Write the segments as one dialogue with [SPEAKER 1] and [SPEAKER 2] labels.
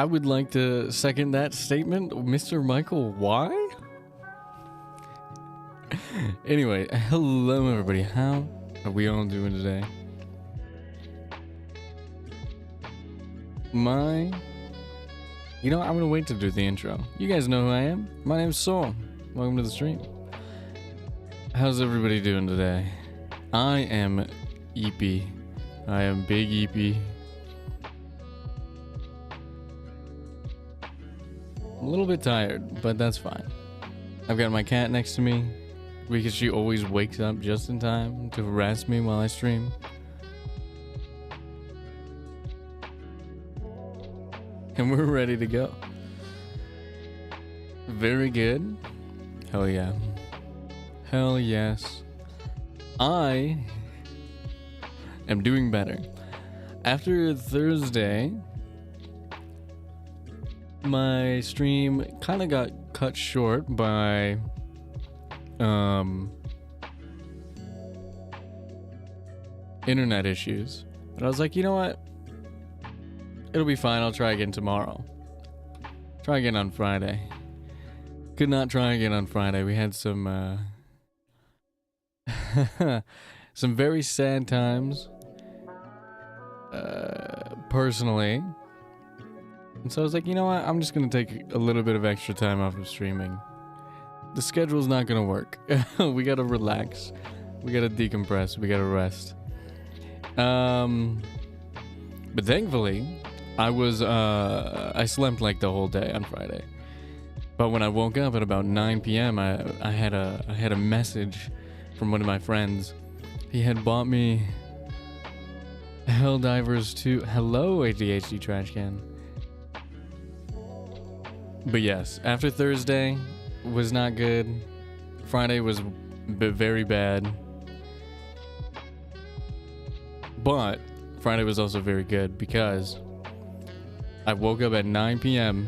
[SPEAKER 1] I would like to second that statement, Mr. Michael. Why? Anyway, hello everybody. How are we all doing today? You know, I'm gonna wait to do the intro. You guys know who I am. My name's Soul. Welcome to the stream. How's everybody doing today? I am EP. I am Big EP. I'm a little bit tired, but that's fine. I've got my cat next to me because she always wakes up just in time to harass me while I stream. And we're ready to go. Very good. Hell yeah. Hell yes. I am doing better. After Thursday, my stream kind of got cut short by internet issues. But I was like, you know what? It'll be fine. I'll try again tomorrow. Try again on Friday. Could not try again on Friday. We had some some very sad times personally. And so I was like, you know what? I'm just going to take a little bit of extra time off of streaming. The schedule's not going to work. We got to relax. We got to decompress. We got to rest. But thankfully, I slept like the whole day on Friday. But when I woke up at about 9 p.m., I had a message from one of my friends. He had bought me Helldivers 2. Hello, ADHD trash can. But yes, after Thursday was not good. Friday was very bad. But Friday was also very good because I woke up at 9 p.m.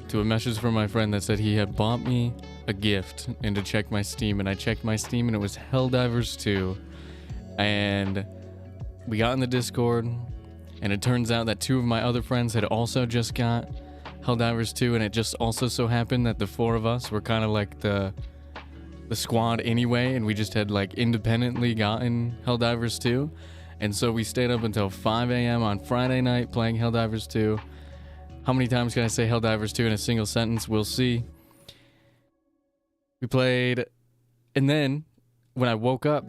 [SPEAKER 1] to a message from my friend that said he had bought me a gift and to check my Steam. And I checked my Steam and it was Helldivers 2. And we got in the Discord and it turns out that two of my other friends had also just got Helldivers 2, and it just also so happened that the four of us were kind of like the squad anyway, and we just had like independently gotten Helldivers 2. And so we stayed up until 5 a.m. on Friday night playing Helldivers 2. How many times can I say Helldivers 2 in a single sentence? We'll see. We played, and then when I woke up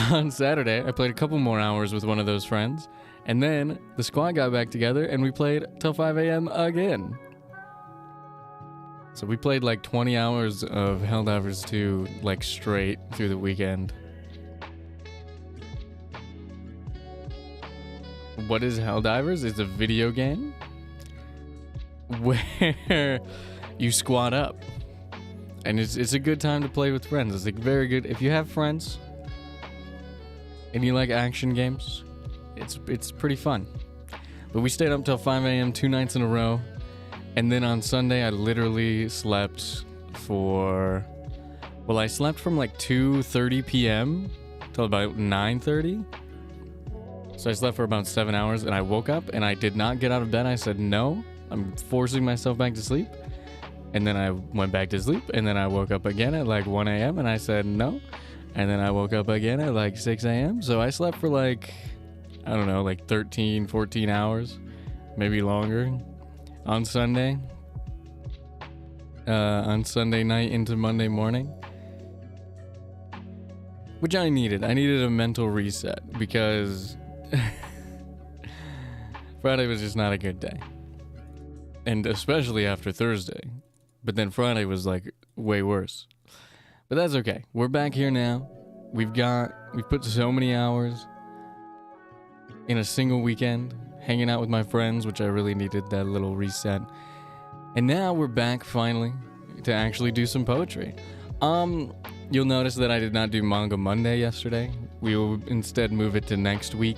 [SPEAKER 1] on Saturday, I played a couple more hours with one of those friends. And then the squad got back together and we played till 5 a.m. again. So we played like 20 hours of Helldivers 2 like straight through the weekend. What is Helldivers? It's a video game where you squad up. And it's a good time to play with friends. It's like very good. If you have friends and you like action games, it's pretty fun. But we stayed up till 5 a.m. 2 nights in a row. And then on Sunday, I literally slept I slept from like 2:30 p.m. till about 9:30. So I slept for about 7 hours and I woke up and I did not get out of bed. I said, no, I'm forcing myself back to sleep. And then I went back to sleep and then I woke up again at like 1 a.m. and I said, no. And then I woke up again at like 6 a.m. So I slept for like, I don't know, like 13, 14 hours, maybe longer on Sunday. On Sunday night into Monday morning. Which I needed. I needed a mental reset because Friday was just not a good day. And especially after Thursday. But then Friday was like way worse. But that's okay. We're back here now. We've put so many hours in a single weekend, hanging out with my friends, which I really needed that little reset. And now we're back finally to actually do some poetry. You'll notice that I did not do Manga Monday yesterday. We will instead move it to next week.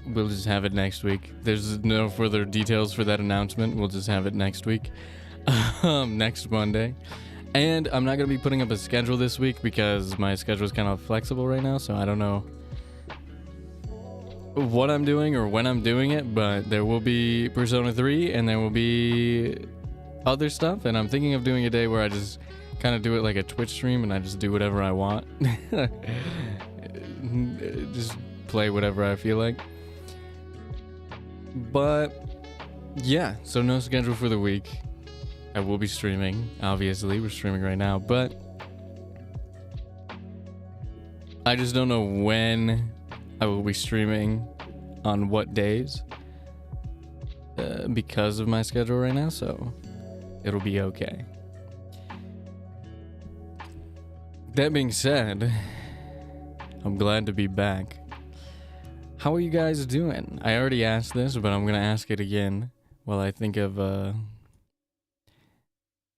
[SPEAKER 1] We'll just have it next week. There's no further details for that announcement. We'll just have it next week. Next Monday. And I'm not going to be putting up a schedule this week because my schedule is kind of flexible right now, so I don't know what I'm doing or when I'm doing it, but there will be Persona 3 and there will be other stuff, and I'm thinking of doing a day where I just kind of do it like a Twitch stream and I just do whatever I want. Just play whatever I feel like. But yeah, so no schedule for the week. I will be streaming, obviously. We're streaming right now, but I just don't know when I will be streaming on what days because of my schedule right now, so it'll be okay. That being said, I'm glad to be back. How are you guys doing? I already asked this, but I'm gonna ask it again while I think of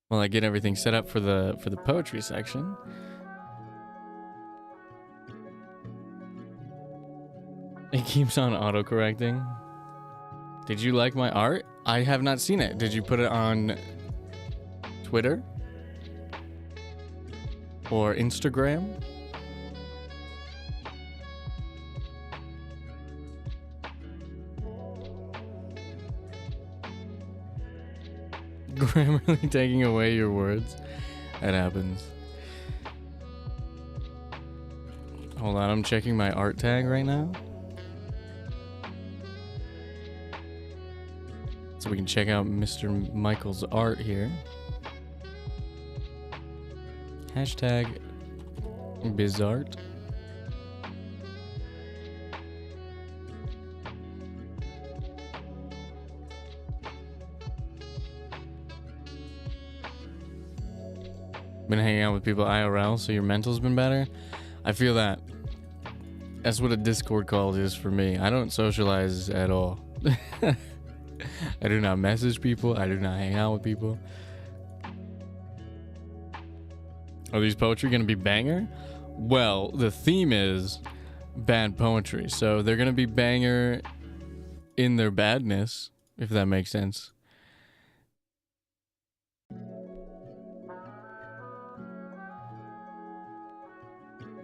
[SPEAKER 1] while I get everything set up for the poetry section. It keeps on autocorrecting. Did you like my art? I have not seen it. Did you put it on Twitter? Or Instagram? Grammarly taking away your words. That happens. Hold on, I'm checking my art tag right now. So we can check out Mr. Michael's art here. Hashtag Bizart. Been hanging out with people IRL, so your mental's been better. I feel that. That's what a Discord call is for me. I don't socialize at all. I do not message people. I do not hang out with people. Are these poetry gonna be banger? Well, the theme is bad poetry, so they're gonna be banger in their badness, if that makes sense.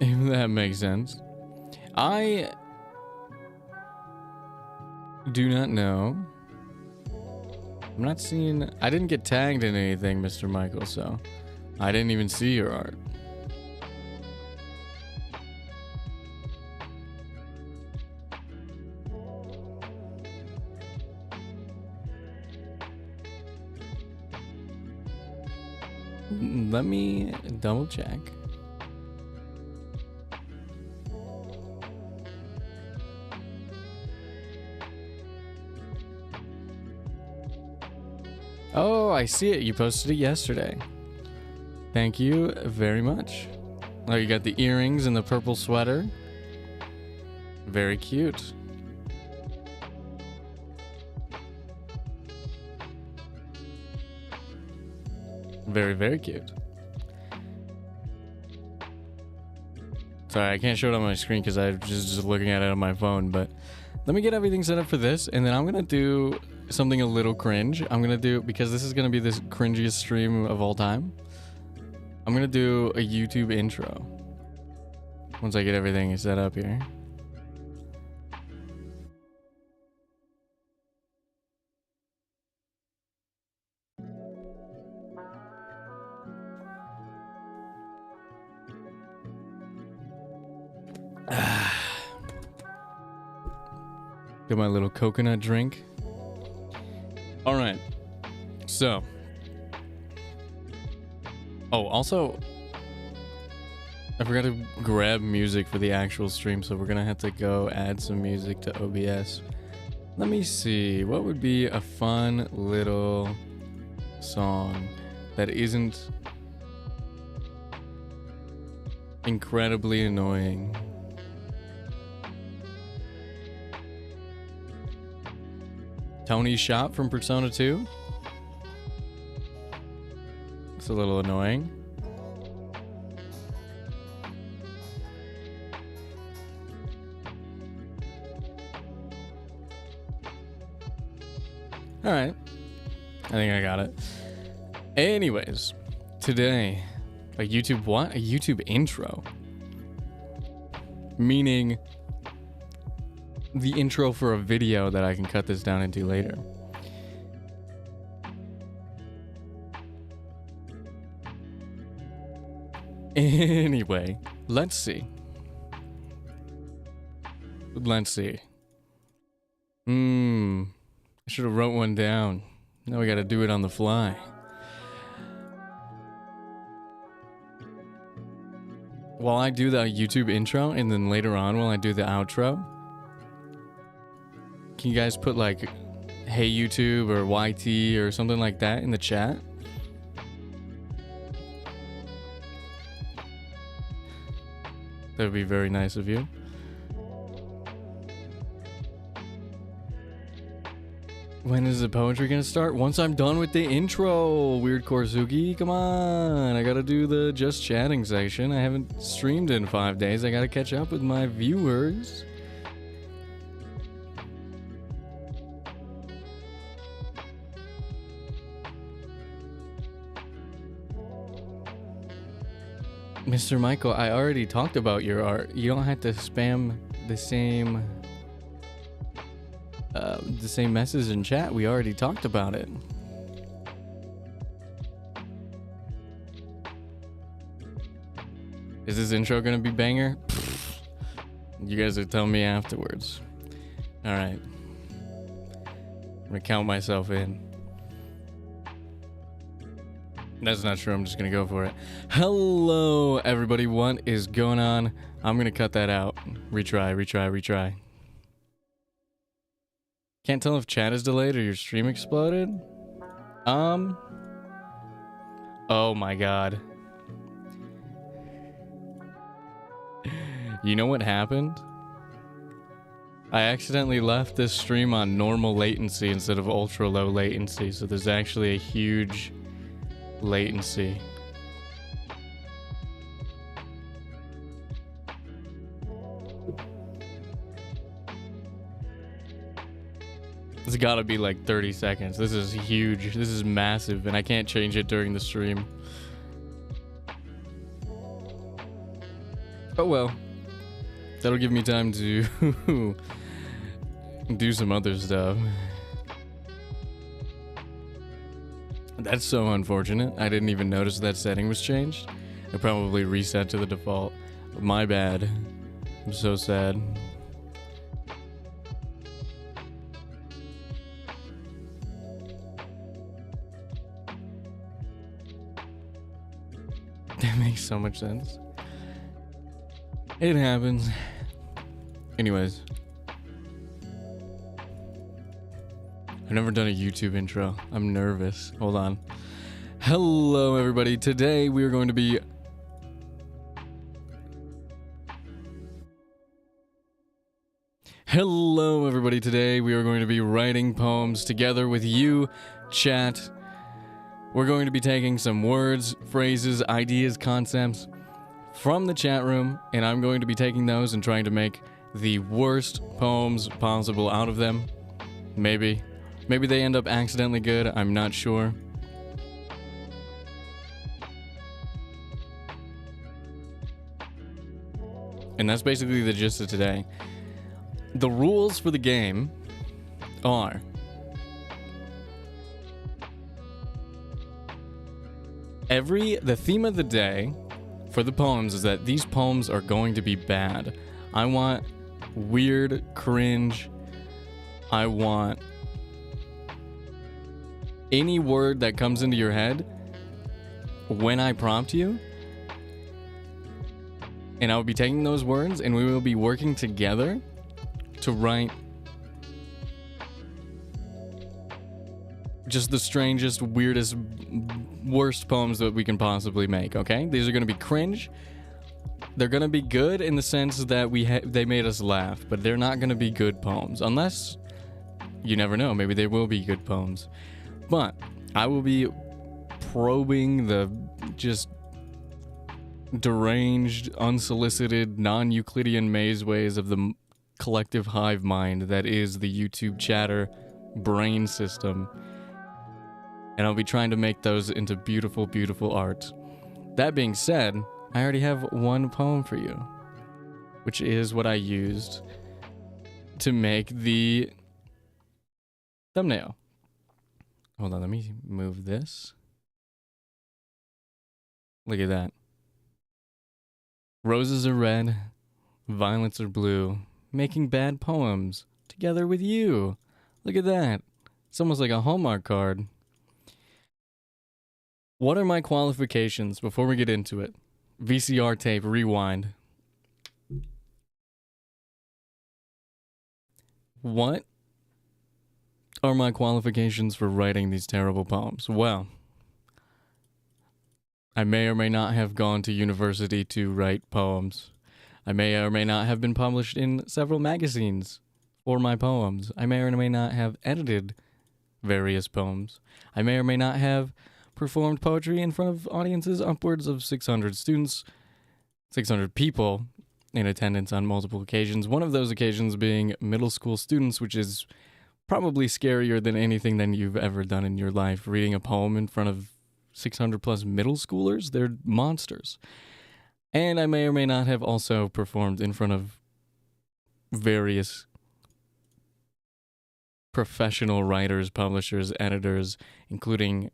[SPEAKER 1] If that makes sense. I do not know. I'm not seeing... I didn't get tagged in anything, Mr. Michael, so I didn't even see your art. Let me double check. Oh, I see it. You posted it yesterday. Thank you very much. Oh, you got the earrings and the purple sweater. Very cute. Very, very cute. Sorry, I can't show it on my screen because I'm just looking at it on my phone, but let me get everything set up for this, and then I'm going to do something a little cringe. I'm going to do, because this is going to be the cringiest stream of all time, I'm going to do a YouTube intro once I get everything set up here. Get my little coconut drink. All right. So. Oh, also, I forgot to grab music for the actual stream, so we're gonna have to go add some music to OBS. Let me see. What would be a fun little song that isn't incredibly annoying? Tony's shop from Persona 2. It's a little annoying. All right. I think I got it. Anyways, today, a YouTube what? A YouTube intro. Meaning the intro for a video that I can cut this down into later. Anyway, let's see. Let's see. I should have wrote one down. Now we gotta do it on the fly. While I do the YouTube intro, and then later on while I do the outro, can you guys put like, hey YouTube or YT or something like that in the chat? That would be very nice of you. When is the poetry gonna start? Once I'm done with the intro, Weird Korsugi. Come on, I gotta do the just chatting section. I haven't streamed in 5 days. I gotta catch up with my viewers. Mr. Michael, I already talked about your art. You don't have to spam the same message in chat. We already talked about it. Is this intro gonna be banger? You guys will tell me afterwards. All right. I'm gonna count myself in. That's not true. I'm just gonna go for it. Hello, everybody. What is going on? I'm gonna cut that out. Retry. Can't tell if chat is delayed or your stream exploded. Oh my god. You know what happened? I accidentally left this stream on normal latency instead of ultra low latency, so there's actually a huge latency. It's gotta be like 30 seconds. This is huge. This is massive, and I can't change it during the stream. Oh well. That'll give me time to do some other stuff. That's so unfortunate. I didn't even notice that setting was changed. It probably reset to the default. My bad. I'm so sad. That makes so much sense. It happens. Anyways. I've never done a YouTube intro. I'm nervous. Hold on. Hello, everybody. Today we are going to be... Hello, everybody. Today we are going to be writing poems together with you, chat. We're going to be taking some words, phrases, ideas, concepts from the chat room, and I'm going to be taking those and trying to make the worst poems possible out of them. Maybe they end up accidentally good. I'm not sure. And that's basically the gist of today. The rules for the game are... The theme of the day for the poems is that these poems are going to be bad. I want weird, cringe. I want any word that comes into your head when I prompt you. And I'll be taking those words and we will be working together to write just the strangest, weirdest, worst poems that we can possibly make, okay? These are going to be cringe. They're going to be good in the sense that they made us laugh, but they're not going to be good poems. Unless, you never know, maybe they will be good poems. But I will be probing the just deranged, unsolicited, non-Euclidean maze ways of the collective hive mind that is the YouTube chatter brain system. And I'll be trying to make those into beautiful, beautiful art. That being said, I already have one poem for you, which is what I used to make the thumbnail. Hold on, let me move this. Look at that. Roses are red, violets are blue, making bad poems together with you. Look at that. It's almost like a Hallmark card. What are my qualifications before we get into it? VCR tape, rewind. What are my qualifications for writing these terrible poems? Well, I may or may not have gone to university to write poems. I may or may not have been published in several magazines for my poems. I may or may not have edited various poems. I may or may not have performed poetry in front of audiences upwards of 600 students, 600 people in attendance on multiple occasions. One of those occasions being middle school students, which is probably scarier than anything that you've ever done in your life. Reading a poem in front of 600 plus middle schoolers, they're monsters. And I may or may not have also performed in front of various professional writers, publishers, editors, including,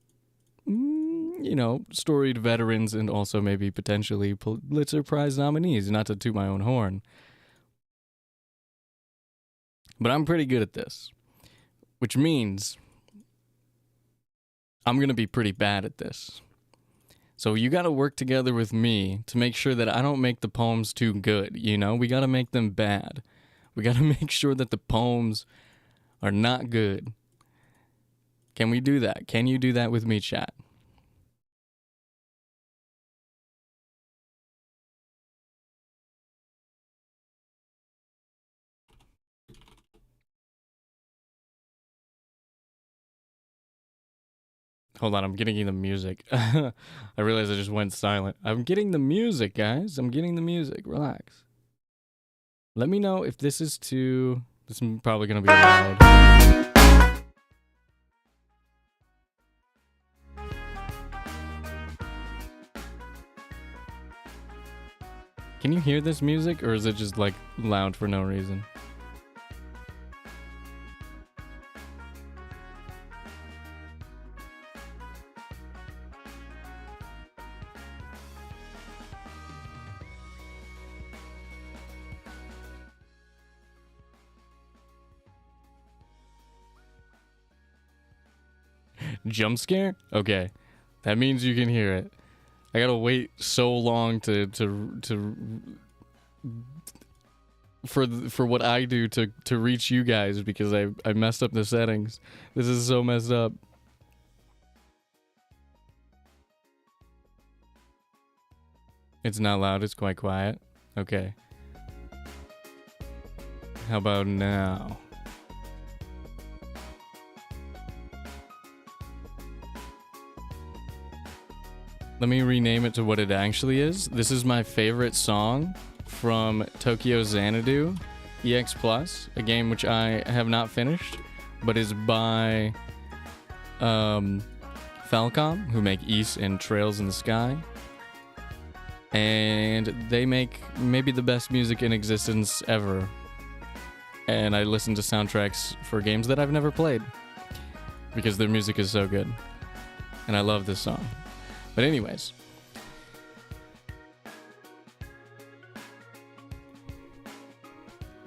[SPEAKER 1] storied veterans and also maybe potentially Pulitzer Prize nominees, not to toot my own horn. But I'm pretty good at this, which means I'm going to be pretty bad at this. So you got to work together with me to make sure that I don't make the poems too good, We got to make them bad. We got to make sure that the poems are not good. Can we do that? Can you do that with me, chat? Hold on, I'm getting the music. I realized I just went silent. I'm getting the music, guys. I'm getting the music. Relax. Let me know if this is too... This is probably going to be loud. Can you hear this music, or is it just, loud for no reason? Jump scare? Okay. That means you can hear it. I gotta wait so long for what I do to reach you guys because I messed up the settings. This is so messed up. It's not loud, it's quite quiet. Okay. How about now? Let me rename it to what it actually is. This is my favorite song from Tokyo Xanadu EX Plus, a game which I have not finished, but is by Falcom, who make East and Trails in the Sky. And they make maybe the best music in existence ever. And I listen to soundtracks for games that I've never played because their music is so good. And I love this song. But anyways,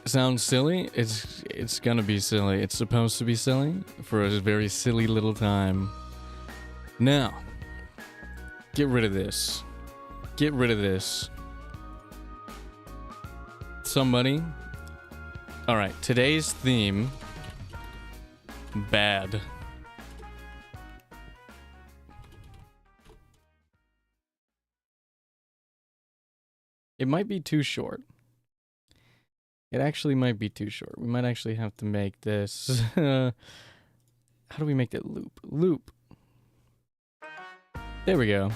[SPEAKER 1] sounds silly? It's gonna be silly. It's supposed to be silly for a very silly little time. Now, get rid of this. Get rid of this. Somebody. All right, today's theme, bad. It might be too short. It actually might be too short. We might actually have to make this... how do we make that loop? Loop. There we go.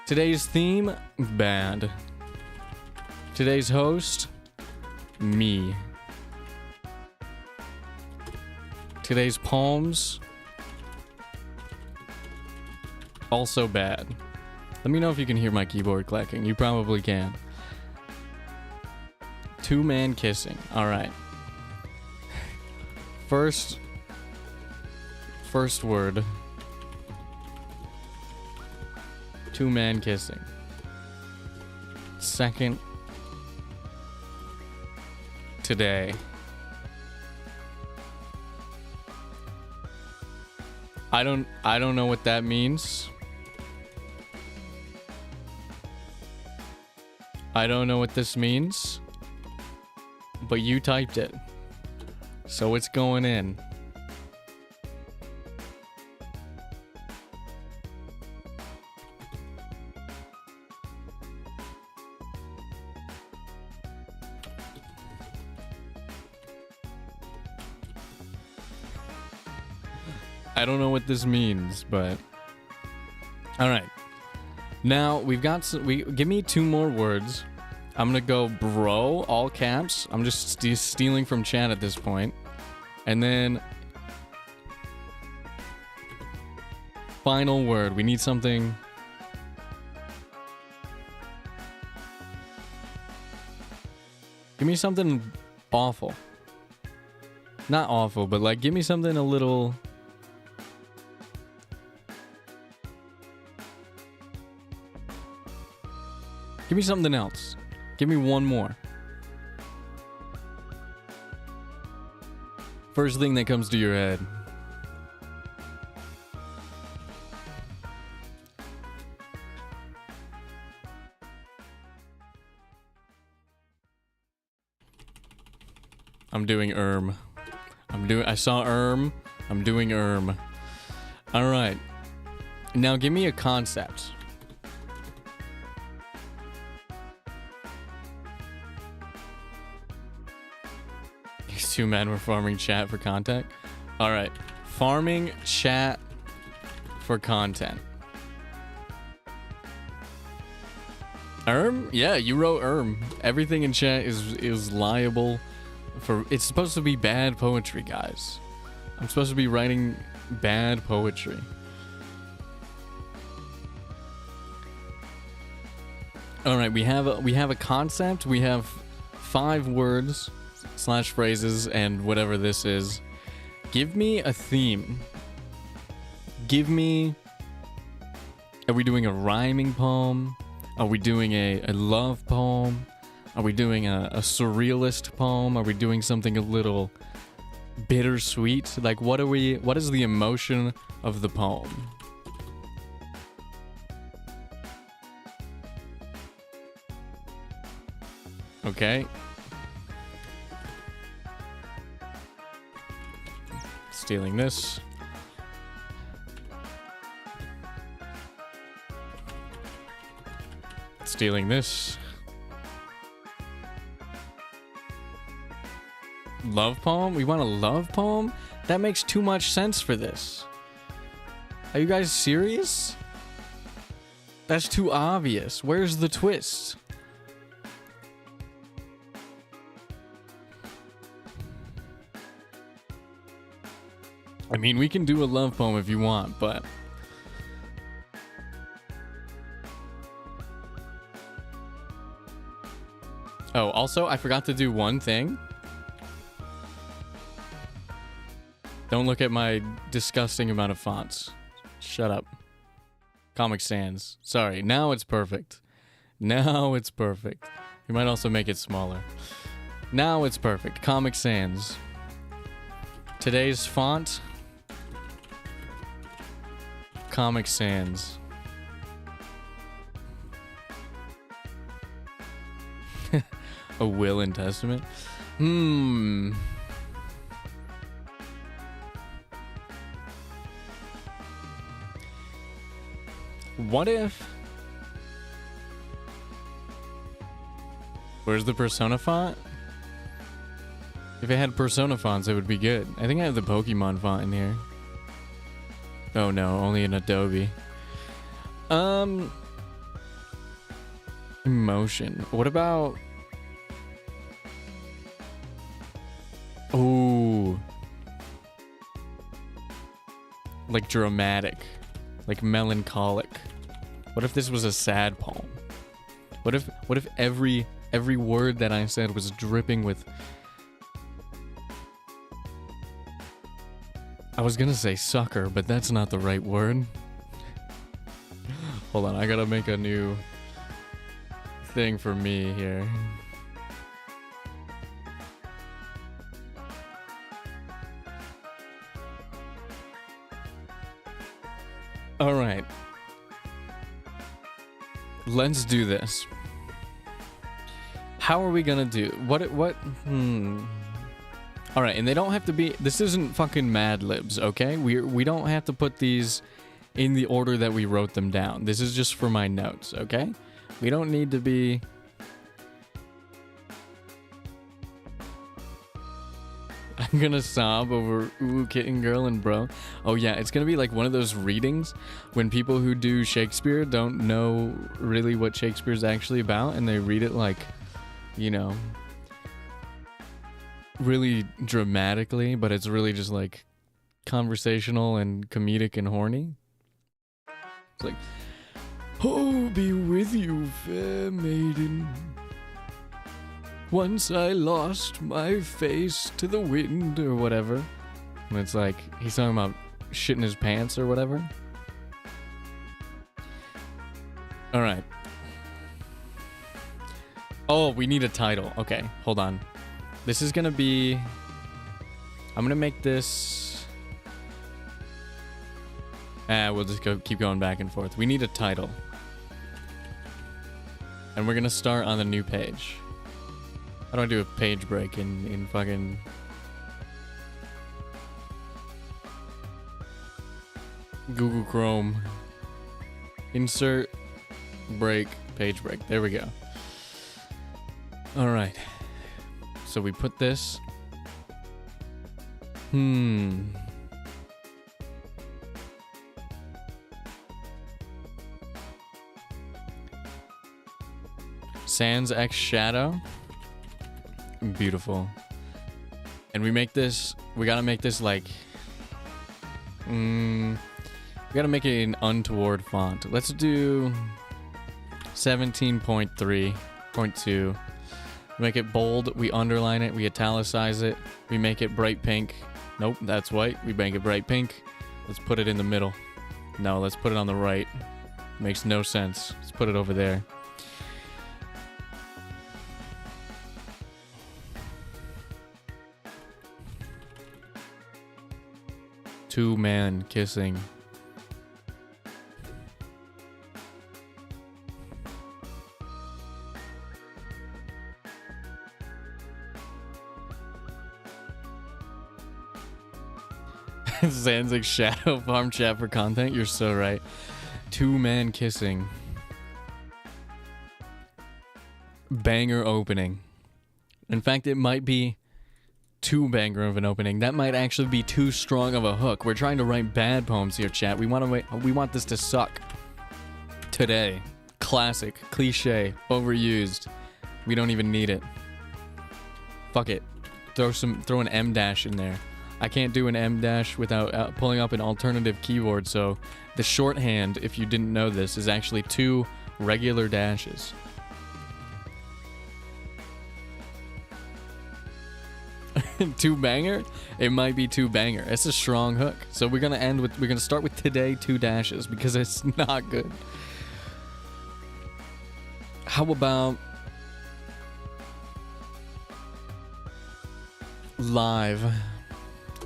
[SPEAKER 1] Today's theme, bad. Today's host, me. Today's poems, also bad. Let me know if you can hear my keyboard clacking. You probably can. Two-man kissing. All right. First word. Two-man kissing. Second, today. I don't know what that means. I don't know what this means. But you typed it. So it's going in. I don't know what this means, but all right. Now we've got give me two more words. I'm gonna go bro, all caps. I'm just stealing from chat at this point, and then final word. We need something. Give me something awful. Not awful, but like give me something a little. Give me something else. Give me one more. First thing that comes to your head. I'm doing I saw I'm doing All right. Now give me a concept. These two men were farming chat for content. All right. Farming chat for content. Yeah, you wrote Everything in chat is liable for. It's supposed to be bad poetry, guys. I'm supposed to be writing bad poetry. All right, we have a concept. We have 5 words / phrases and whatever this is. Give me a theme. Give me. Are we doing a rhyming poem? Are we doing a love poem? Are we doing a surrealist poem? Are we doing something a little bittersweet? Like, what is the emotion of the poem? Okay. Stealing this. Stealing this. Love poem? We want a love poem? That makes too much sense for this. Are you guys serious? That's too obvious. Where's the twist? I mean, we can do a love poem if you want, but... Oh, also, I forgot to do one thing. Don't look at my disgusting amount of fonts. Shut up. Comic Sans. Sorry, now it's perfect. Now it's perfect. You might also make it smaller. Now it's perfect. Comic Sans. Today's font... Comic Sans. A will and testament? What if... Where's the Persona font? If it had Persona fonts, it would be good. I think I have the Pokemon font in here. Oh no, only in Adobe. Emotion. What about... Ooh. Like dramatic. Like melancholic. What if this was a sad poem? What if every word that I said was dripping with I was gonna say sucker, but that's not the right word. Hold on, I gotta make a new thing for me here. All right. Let's do this. How are we gonna do what? All right, and they don't have to be. This isn't fucking Mad Libs, okay? We don't have to put these in the order that we wrote them down. This is just for my notes, okay? We don't need to be. I'm gonna sob over ooh, kitten girl and bro. Oh yeah, it's gonna be like one of those readings when people who do Shakespeare don't know really what Shakespeare's actually about, and they read it like, you know, really dramatically, but it's really just like conversational and comedic and horny. It's like, oh, be with you, fair maiden. Once I lost my face to the wind, or whatever. And it's like, he's talking about shitting his pants or whatever. Alright. Oh, we need a title. Okay, hold on. This is gonna be... I'm gonna make this... we'll just keep going back and forth. We need a title. And we're gonna start on the new page. How do I do a page break in fucking... Google Chrome. Insert, break, page break. There we go. Alright. So we put this. Sans X Shadow. Beautiful. And we make this, we gotta make this like, we gotta make it an untoward font. Let's do 17.3.2. Make it bold, we underline it, we italicize it, we make it bright pink. Nope, that's white. We make it bright pink. Let's put it in the middle. No, let's put it on the right. Makes no sense. Let's put it over there. Two-man kissing. Zanzig Shadow Farm chat for content. You're so right. Two-man kissing. Banger opening. In fact, it might be too banger of an opening. That might actually be too strong of a hook. We're trying to write bad poems here, chat. We want this to suck. Today. Classic. Cliche. Overused. We don't even need it. Fuck it. Throw an M dash in there. I can't do an M dash without pulling up an alternative keyboard, so the shorthand, if you didn't know this, is actually 2 regular dashes. Two banger? It might be two banger. It's a strong hook. So we're gonna start with today 2 dashes because it's not good. How about live?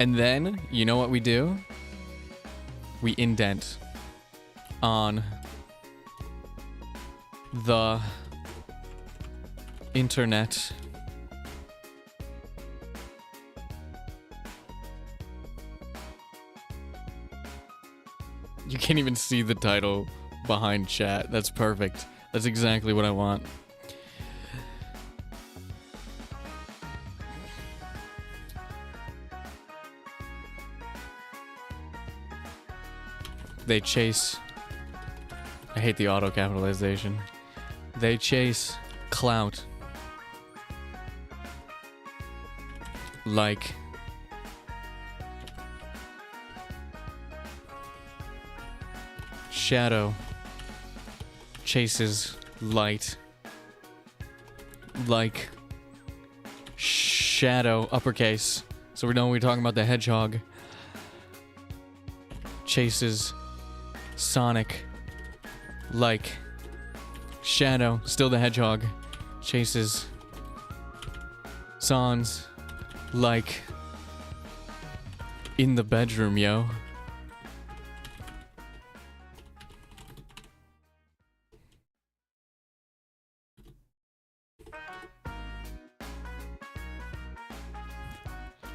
[SPEAKER 1] And then, you know what we do? We indent on the internet. You can't even see the title behind chat. That's perfect. That's exactly what I want. They chase... I hate the auto capitalization. They chase clout like shadow chases light, like shadow uppercase. So we know we're talking about the hedgehog. chases Sonic like Shadow, still the Hedgehog, chases Sans like in the bedroom, yo.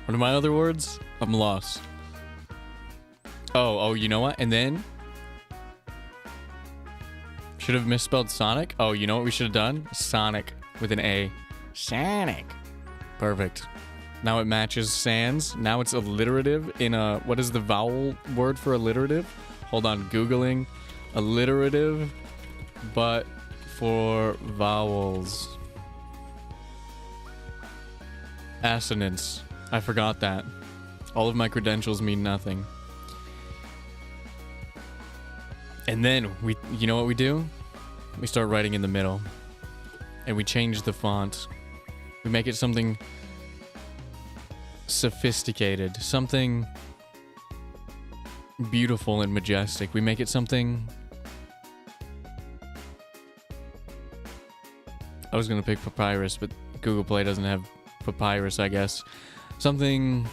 [SPEAKER 1] What are my other words? I'm lost. Oh, you know what? And then should have misspelled Sonic. Oh, you know what we should have done? Sonic with an A. Sonic. Perfect. Now it matches Sans. Now it's alliterative in a... What is the vowel word for alliterative? Hold on. Googling. Alliterative, but for vowels. Assonance. I forgot that. All of my credentials mean nothing. And then, you know what we do? We start writing in the middle. And we change the font. We make it something sophisticated. Something beautiful and majestic. We make it something... I was going to pick Papyrus, but Google Play doesn't have Papyrus, I guess. Something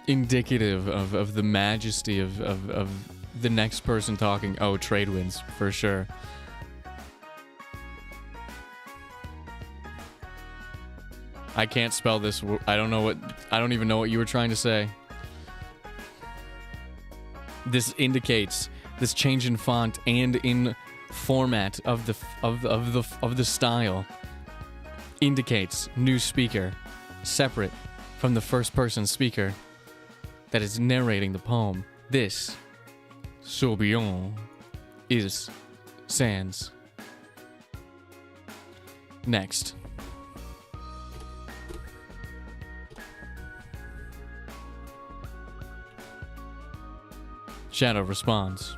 [SPEAKER 1] indicative of the majesty of the next person talking. Oh, trade winds, for sure. I can't spell this. I don't even know what you were trying to say. This indicates this change in font and in format of the style. Indicates new speaker, separate from the first person speaker that is narrating the poem. This Sourbillon is Sans. Next. Shadow responds.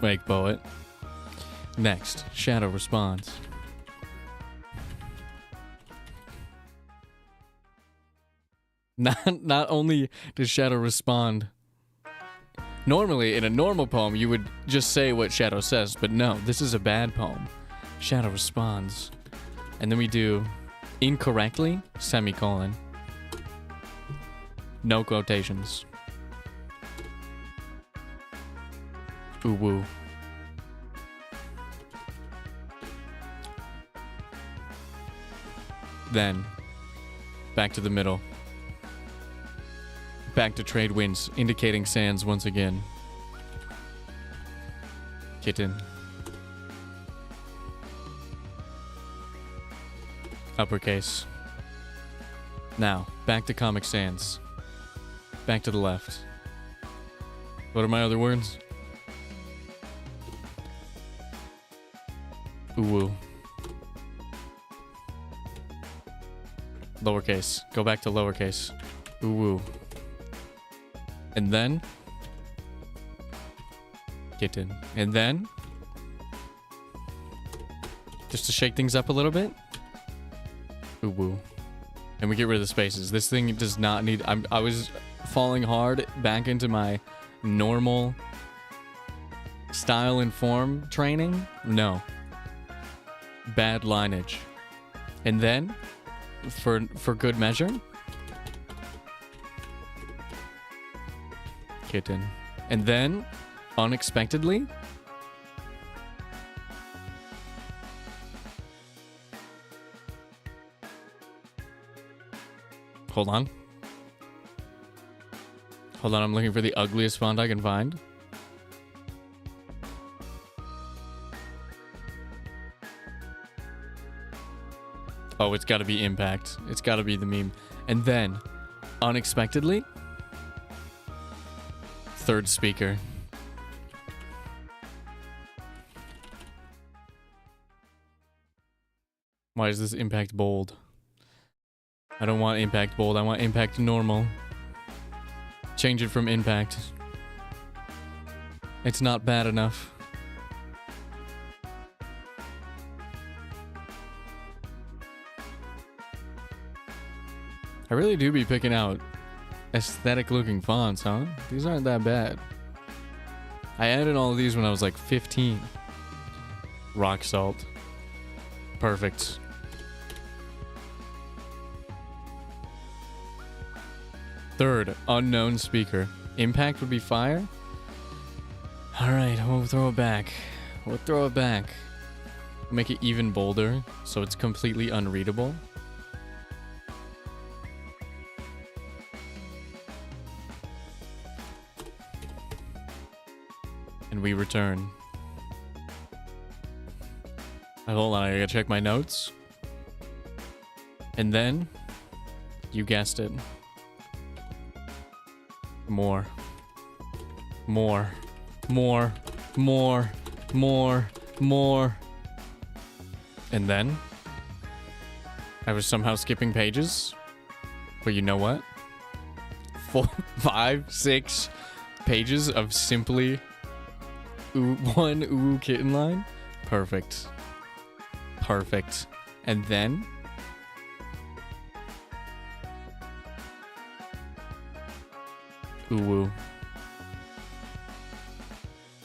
[SPEAKER 1] Wake poet. Next. Shadow responds. Not only does Shadow respond. Normally, in a normal poem, you would just say what Shadow says, but no, this is a bad poem. Shadow responds. And then we do incorrectly, semicolon. No quotations. Ooh woo. Then, back to the middle. Back to trade winds, indicating Sans once again. Kitten. Uppercase. Now, back to Comic Sans. Back to the left. What are my other words? Ooh woo. Lowercase. Go back to lowercase. Ooh woo. And then kitten. And then just to shake things up a little bit. Ooh woo. And we get rid of the spaces. This thing does not need... I was falling hard back into my normal style and form training. No. Bad lineage. And then for good measure, kitten. And then, unexpectedly, hold on, I'm looking for the ugliest font I can find. Oh, it's gotta be Impact. It's gotta be the meme. And then, unexpectedly, third speaker. Why is this Impact bold? I don't want Impact bold. I want Impact normal. Change it from Impact. It's not bad enough. I really do be picking out aesthetic looking fonts, huh? These aren't that bad. I added all of these when I was like 15. Rock salt. Perfect. Third, unknown speaker. Impact would be fire. All right, we'll throw it back. We'll throw it back. Make it even bolder so it's completely unreadable. And we return. Hold on, I gotta check my notes. And then, you guessed it. More. More. More. More. More. More. And then, I was somehow skipping pages. But you know what? 4, 5, 6 pages of simply one ooh kitten line. Perfect. Perfect. And then ooh.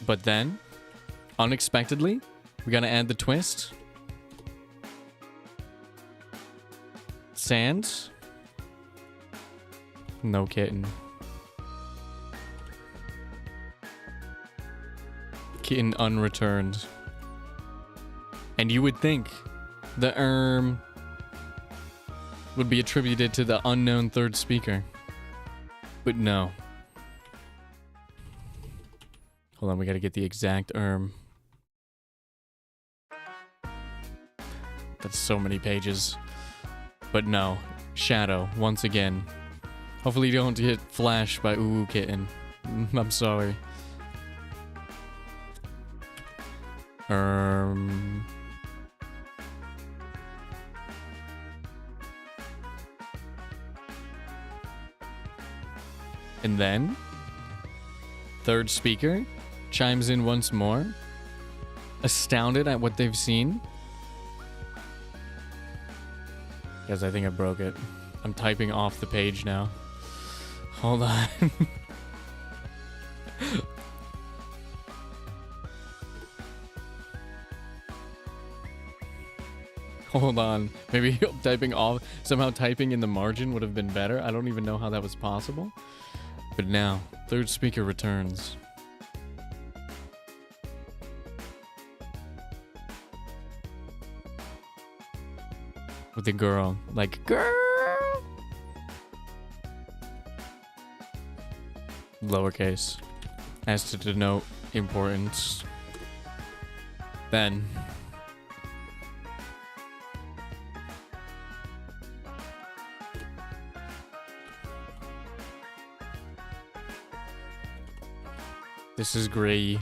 [SPEAKER 1] But then, unexpectedly, we gotta add the twist. Sand. No kitten. Kitten unreturned. And you would think the would be attributed to the unknown third speaker. But no. Hold on, we gotta get the exact That's so many pages. But no. Shadow, once again. Hopefully you don't get flashed by Ooh Kitten. I'm sorry. And then third speaker chimes in once more, astounded at what they've seen. Guys, I think I broke it. I'm typing off the page now. Hold on. Hold on. Maybe typing off. Somehow typing in the margin would have been better. I don't even know how that was possible. But now, third speaker returns. With a girl. Like, girl! Lowercase. As to denote importance. Then. This is gray.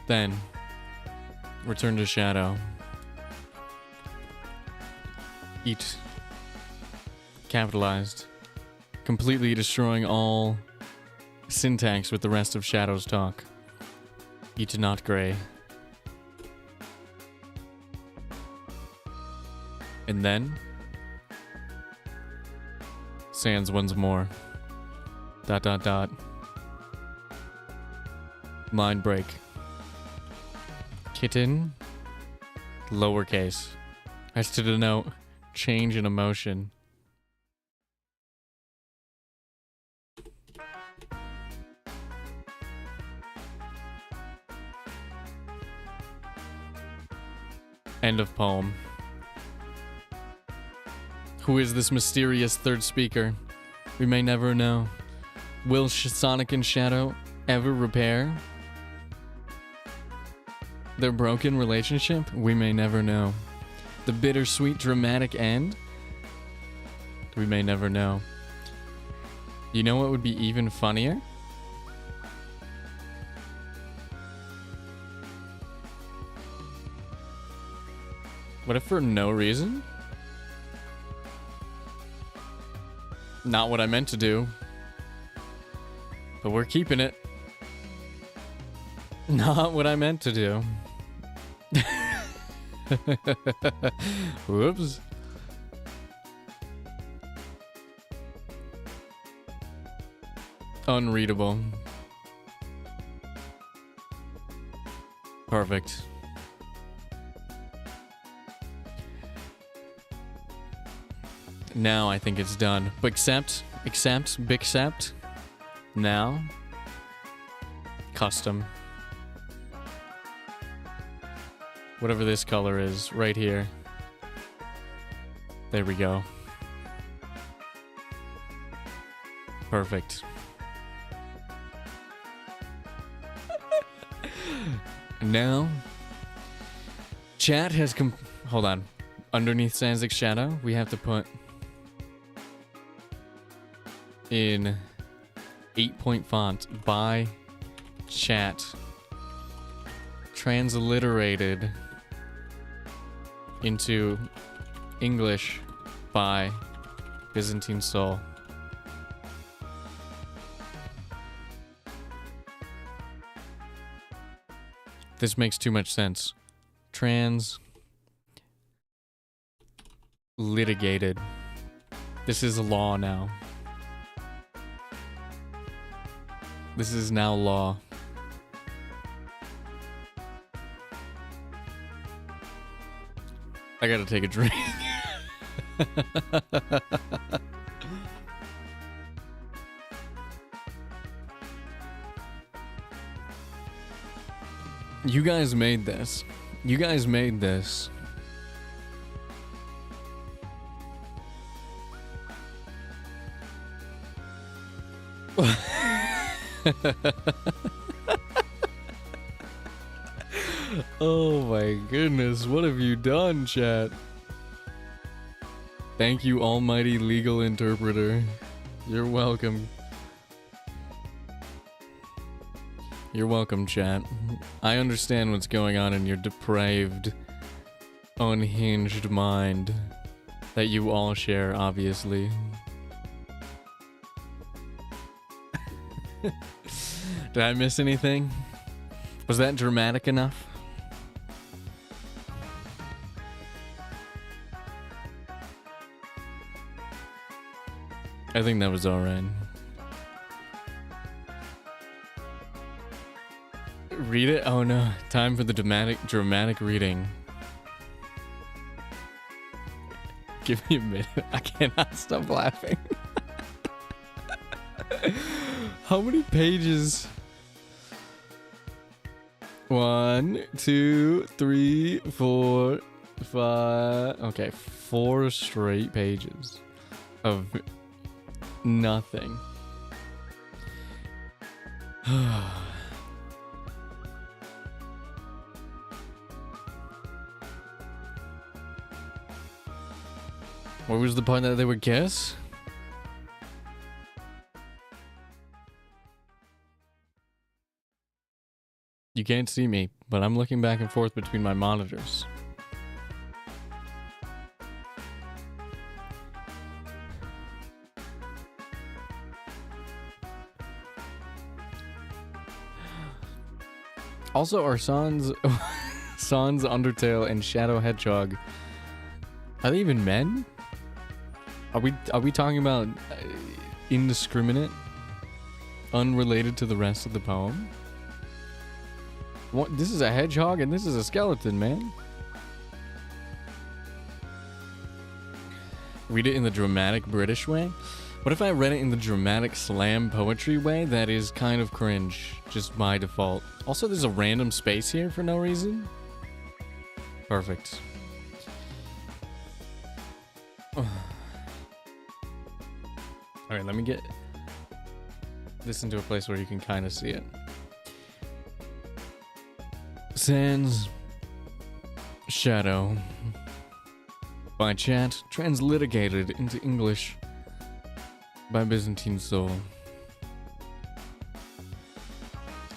[SPEAKER 1] Then. Return to shadow. Eat. Capitalized. Completely destroying all syntax with the rest of Shadow's talk. Eat not gray. And then Sans once more. ... Line break. Kitten. Lowercase. As to denote change in emotion. End of poem. Who is this mysterious third speaker? We may never know. Will Sonic and Shadow ever repair their broken relationship? We may never know. The bittersweet dramatic end? We may never know. You know what would be even funnier? What if for no reason? Not what I meant to do. But we're keeping it. Not what I meant to do. Whoops. Unreadable. Perfect. Now I think it's done. But accept. Now. Custom. Whatever this color is, right here. There we go. Perfect. Now, chat has hold on. Underneath Sanzic's shadow, we have to put in 8-point font by chat, transliterated into English by Byzantine Soul. This makes too much sense. Litigated. This is law now. This is now law. I gotta take a drink. You guys made this. You guys made this. Oh my goodness, what have you done, chat? Thank you, almighty legal interpreter. You're welcome. You're welcome, chat. I understand what's going on in your depraved, unhinged mind that you all share, obviously. Did I miss anything? Was that dramatic enough? I think that was alright. Read it? Oh no. Time for the dramatic reading. Give me a minute. I cannot stop laughing. How many pages? 1, 2, 3, 4, 5. Okay, 4 straight pages of nothing. What was the part that they would guess? You can't see me, but I'm looking back and forth between my monitors. Also, are Sans, Undertale, and Shadow Hedgehog, are they even men? Are we talking about indiscriminate, unrelated to the rest of the poem? What? This is a hedgehog and this is a skeleton, man. Read it in the dramatic British way? What if I read it in the dramatic slam poetry way? That is kind of cringe, just by default. Also, there's a random space here for no reason. Perfect. Alright, let me get this into a place where you can kind of see it. Sans Shadow by chat, transliterated into English by Byzantine Soul.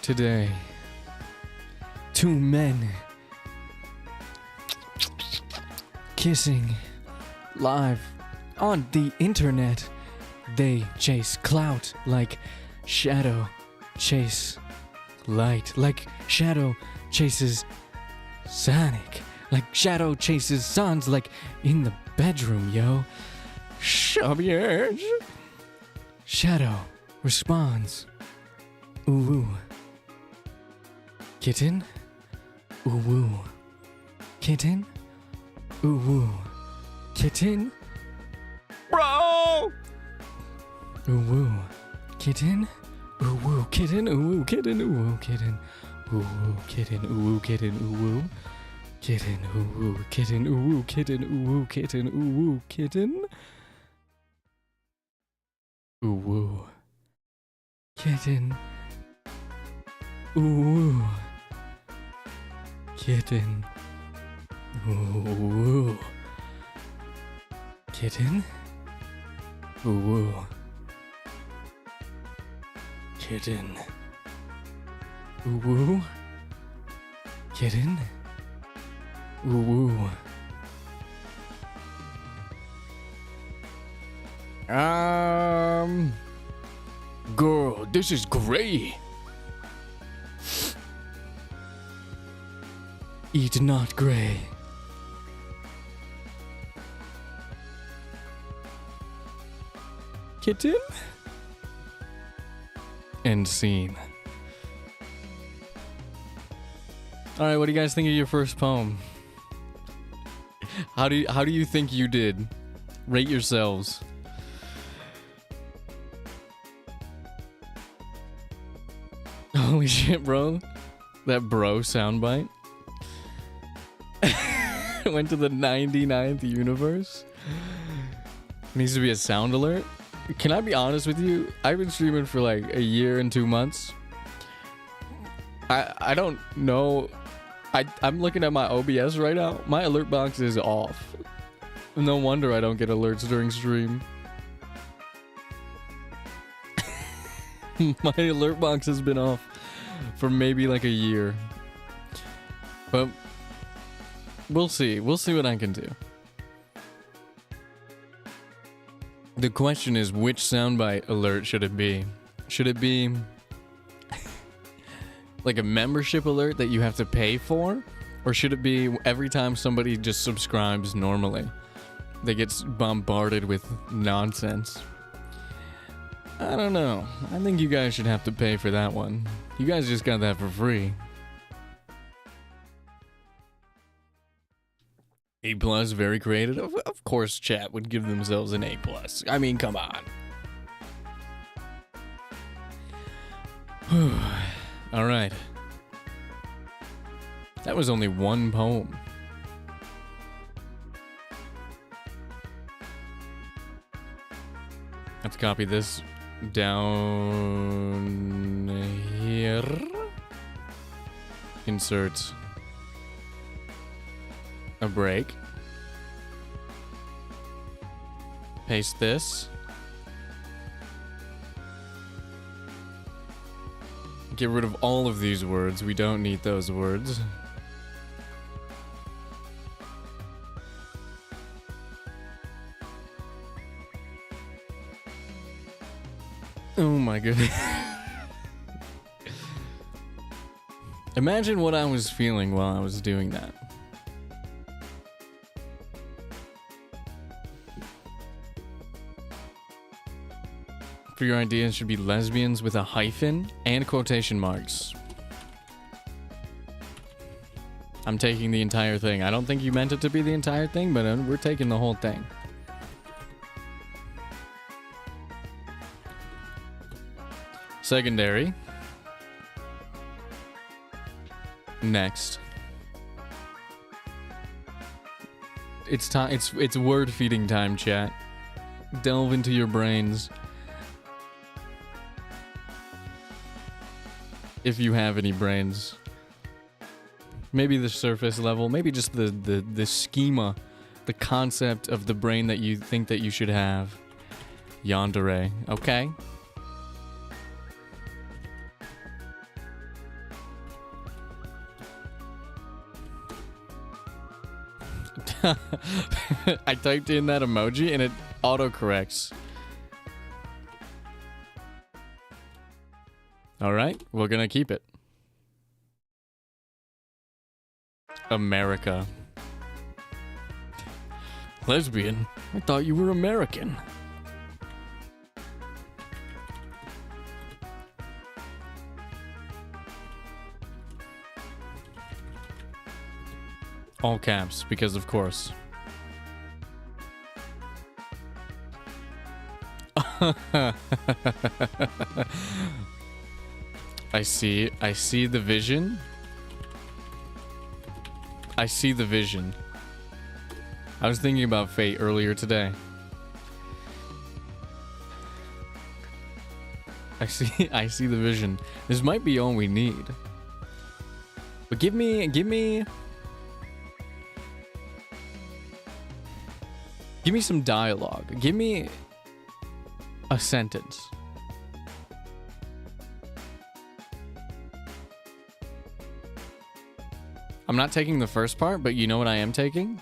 [SPEAKER 1] Today, 2 men kissing live on the internet. They chase clout like shadow chase light, like shadow chases Sonic, like shadow chases Sans, like in the bedroom, yo. Shove your edge. Shadow responds. Ooh woo. Kitten. Ooh woo. Kitten. Ooh woo. Kitten. Bro. Ooh woo. Kitten. Ooh woo. Kitten. Ooh woo. Kitten. Ooh woo. Kitten. Ooh woo. Kitten. Ooh woo. Kitten. Ooh woo. Kitten. Ooh woo. Kitten. Ooh woo. Kitten. Ooh woo. Kitten. Ooh woo. Kitten. Ooh woo. Kitten. Ooh woo. Kitten. Ooh woo. Kitten. Ooh woo. Kitten. Ooh woo. Kitten. Ooh woo. Girl, this is great. Eat not gray. Kitten? End scene. Alright, what do you guys think of your first poem? How do you think you did? Rate yourselves. Holy shit, bro. That bro soundbite. Went to the 99th universe. Needs to be a sound alert. Can I be honest with you? I've been streaming for like a year and 2 months. I don't know. I'm looking at my OBS right now. My alert box is off. No wonder I don't get alerts during stream. My alert box has been off for maybe like a year. But we'll see. We'll see what I can do. The question is, which soundbite alert should it be? Should it be like a membership alert that you have to pay for? Or should it be every time somebody just subscribes normally, they get bombarded with nonsense? I don't know. I think you guys should have to pay for that one. You guys just got that for free. A+, very creative. Of course chat would give themselves an A+. I mean, come on. Alright. That was only one poem. Let's copy this down here. Insert a break. Paste this. Get rid of all of these words. We don't need those words. Oh my goodness. Imagine what I was feeling while I was doing that. For your ideas should be lesbians with a hyphen and quotation marks. I'm taking the entire thing. I don't think you meant it to be the entire thing, but we're taking the whole thing. Secondary. Next. It's time. It's word feeding time, chat. Delve into your brains. If you have any brains. Maybe the surface level, maybe just the schema, the concept of the brain that you think that you should have. Yandere. Okay. I typed in that emoji and it autocorrects. Alright, we're gonna keep it. America. Lesbian? I thought you were American. All caps, because of course. I see the vision. I see the vision. I was thinking about Fate earlier today. I see the vision. This might be all we need. But give me some dialogue. Give me a sentence. I'm not taking the first part, but you know what I am taking?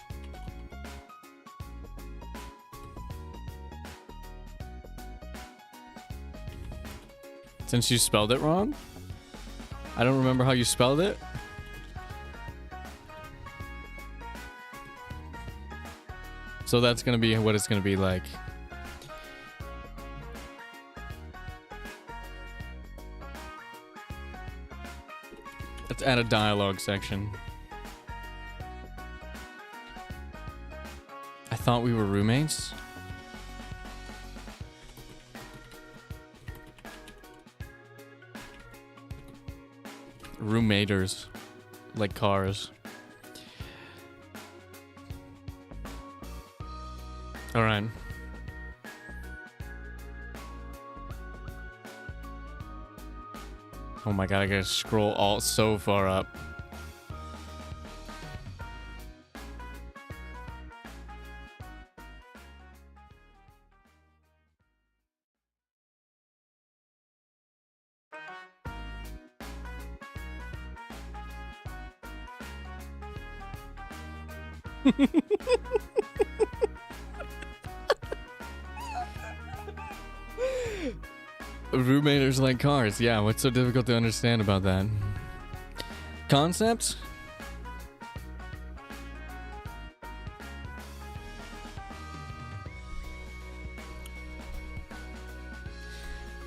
[SPEAKER 1] Since you spelled it wrong? I don't remember how you spelled it. So that's gonna be what it's gonna be like. Let's add a dialogue section. I thought we were roommates. Roommaters. Like cars. Alright. Oh my god, I gotta scroll all so far up. Roommaters like cars. Yeah, what's so difficult to understand about that? Concepts?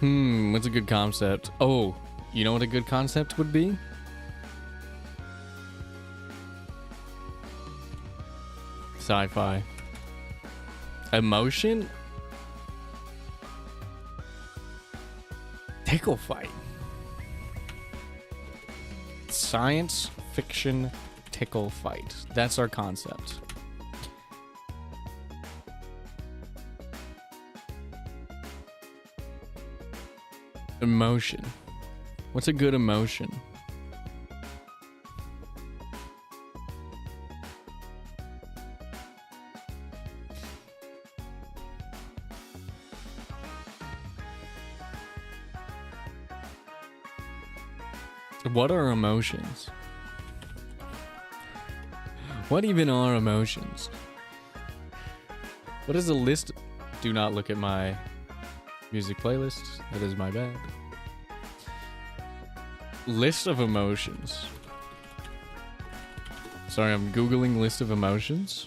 [SPEAKER 1] What's a good concept? Oh, you know what a good concept would be? Sci-fi. Emotion? Tickle fight. Science fiction tickle fight. That's our concept. Emotion. What's a good emotion? What are emotions? What even are emotions? What is a list? Do not look at my music playlist. That is my bad. List of emotions. Sorry, I'm Googling list of emotions.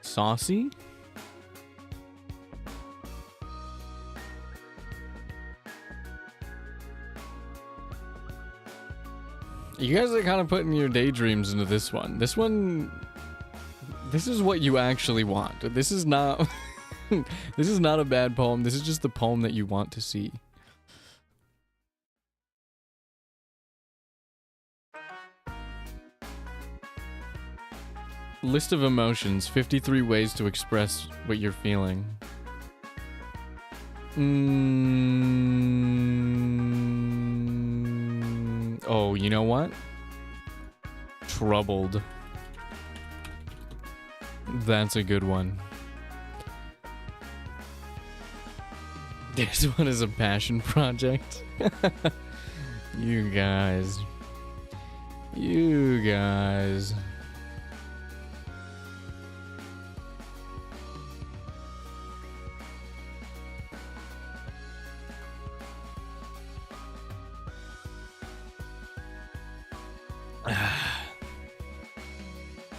[SPEAKER 1] Saucy? You guys are kind of putting your daydreams into this one. This is what you actually want. This is not this is not a bad poem. This is just the poem that you want to see. List of emotions, 53 ways to express what you're feeling. Oh, you know what? Troubled. That's a good one. This one is a passion project. You guys. You guys.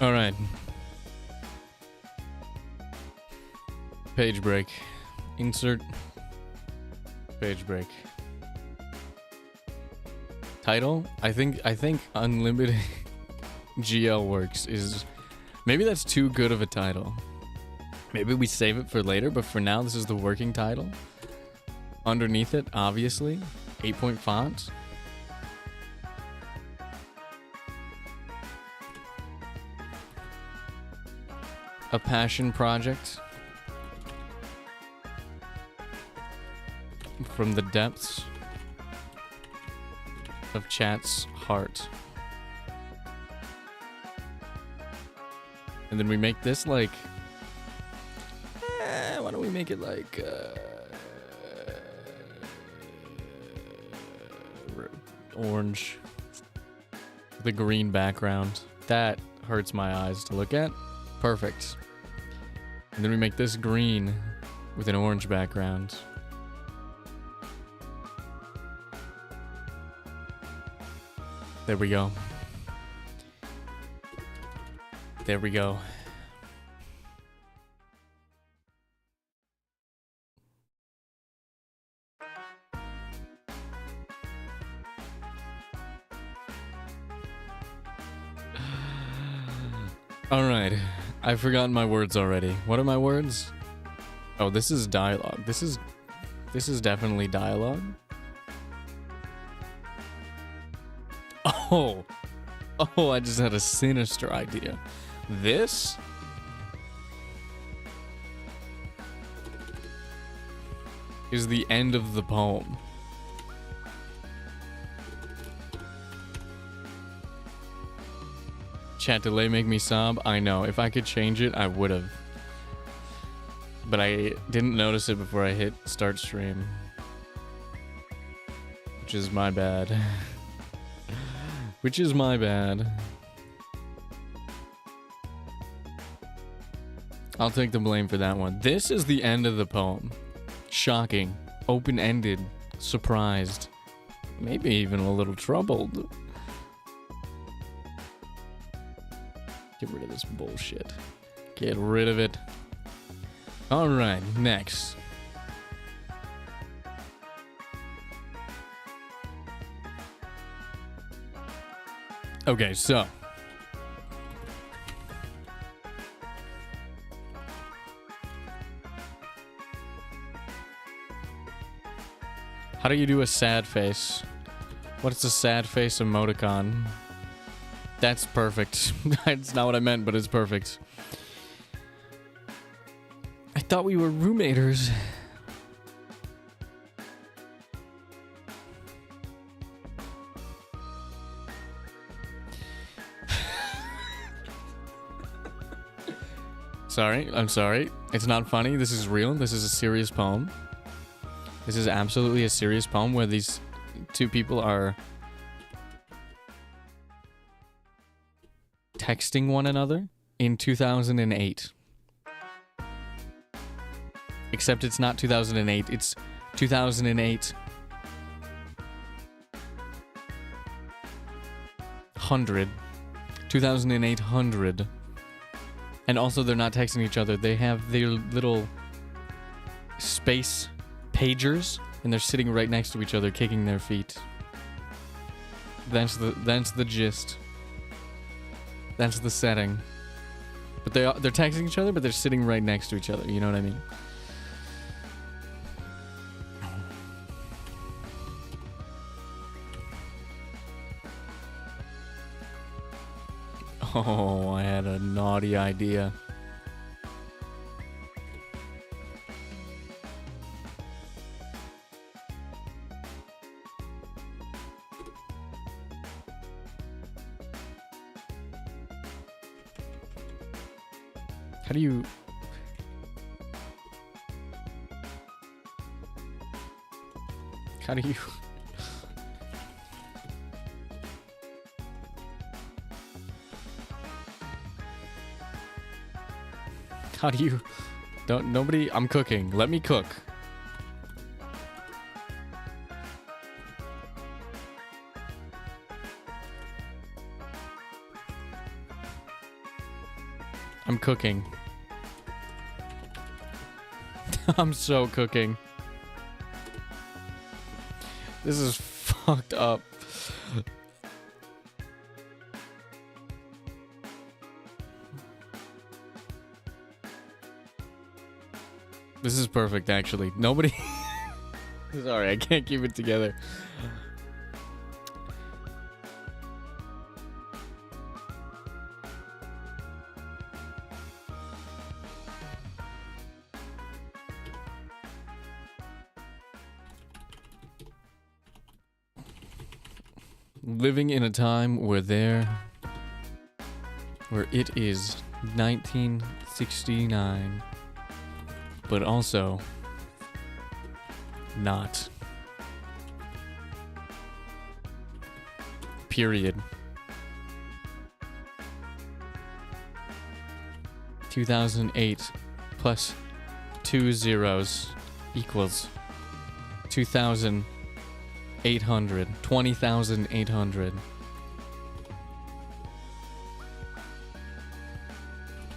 [SPEAKER 1] All right. Page break. Insert. Page break. Title? I think unlimited GL works is maybe that's too good of a title. Maybe we save it for later, but for now this is the working title. Underneath it, obviously, 8-point font. A passion project from the depths of chat's heart. And then we make this like why don't we make it like orange with a green background. That hurts my eyes to look at. Perfect. And then we make this green with an orange background. There we go. There we go. All right. I've forgotten my words already. What are my words? Oh, this is dialogue. This is definitely dialogue. Oh, I just had a sinister idea. This is the end of the poem. Chat delay make me sob. I know. If I could change it, I would have. But I didn't notice it before I hit start stream. Which is my bad. Which is my bad. I'll take the blame for that one. This is the end of the poem. Shocking. Open-ended. Surprised. Maybe even a little troubled. Get rid of this bullshit. Get rid of it. Alright, next. Okay, so. How do you do a sad face? What's a sad face emoticon? That's perfect. That's not what I meant, but it's perfect. I thought we were roommaters. Sorry, I'm sorry. It's not funny. This is real. This is a serious poem. This is absolutely a serious poem where these two people are texting one another in 2008. Except it's not 2008, it's 2008. 2800. And also they're not texting each other. They have their little space pagers and they're sitting right next to each other kicking their feet. That's the gist. That's the setting. But they're texting each other, but they're sitting right next to each other. You know what I mean? Oh, I had a naughty idea. How do you... How do you... How do you... Nobody... I'm cooking. Let me cook. I'm cooking. I'm so cooking. This is fucked up. This is perfect, actually. Nobody... Sorry, I can't keep it together. Living in a time where it is 1969, but also not. Period. 2008 plus 2 zeros equals 2,800. 20,800.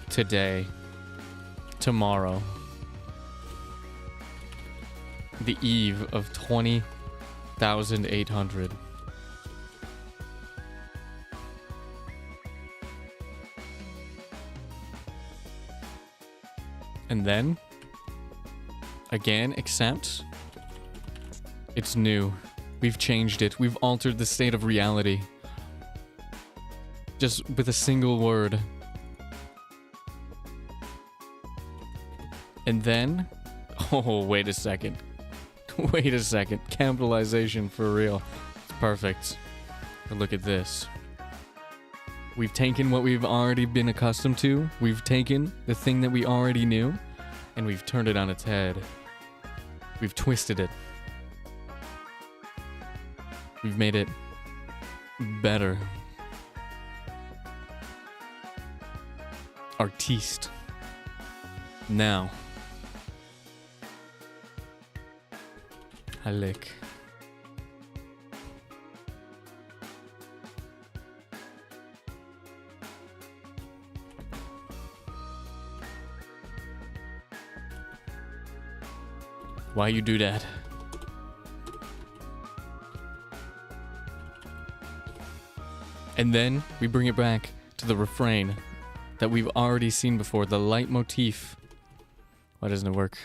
[SPEAKER 1] Today. Tomorrow. The eve of 20,800. And then, again, except it's new. We've changed it. We've altered the state of reality. Just with a single word. And then, oh, wait a second. Wait a second. Capitalization for real. It's perfect. But look at this. We've taken what we've already been accustomed to. We've taken the thing that we already knew, and we've turned it on its head. We've twisted it. We've made it better. Artiste. Now. I lick. Why you do that? And then we bring it back to the refrain that we've already seen before, the leitmotif. Why doesn't it work?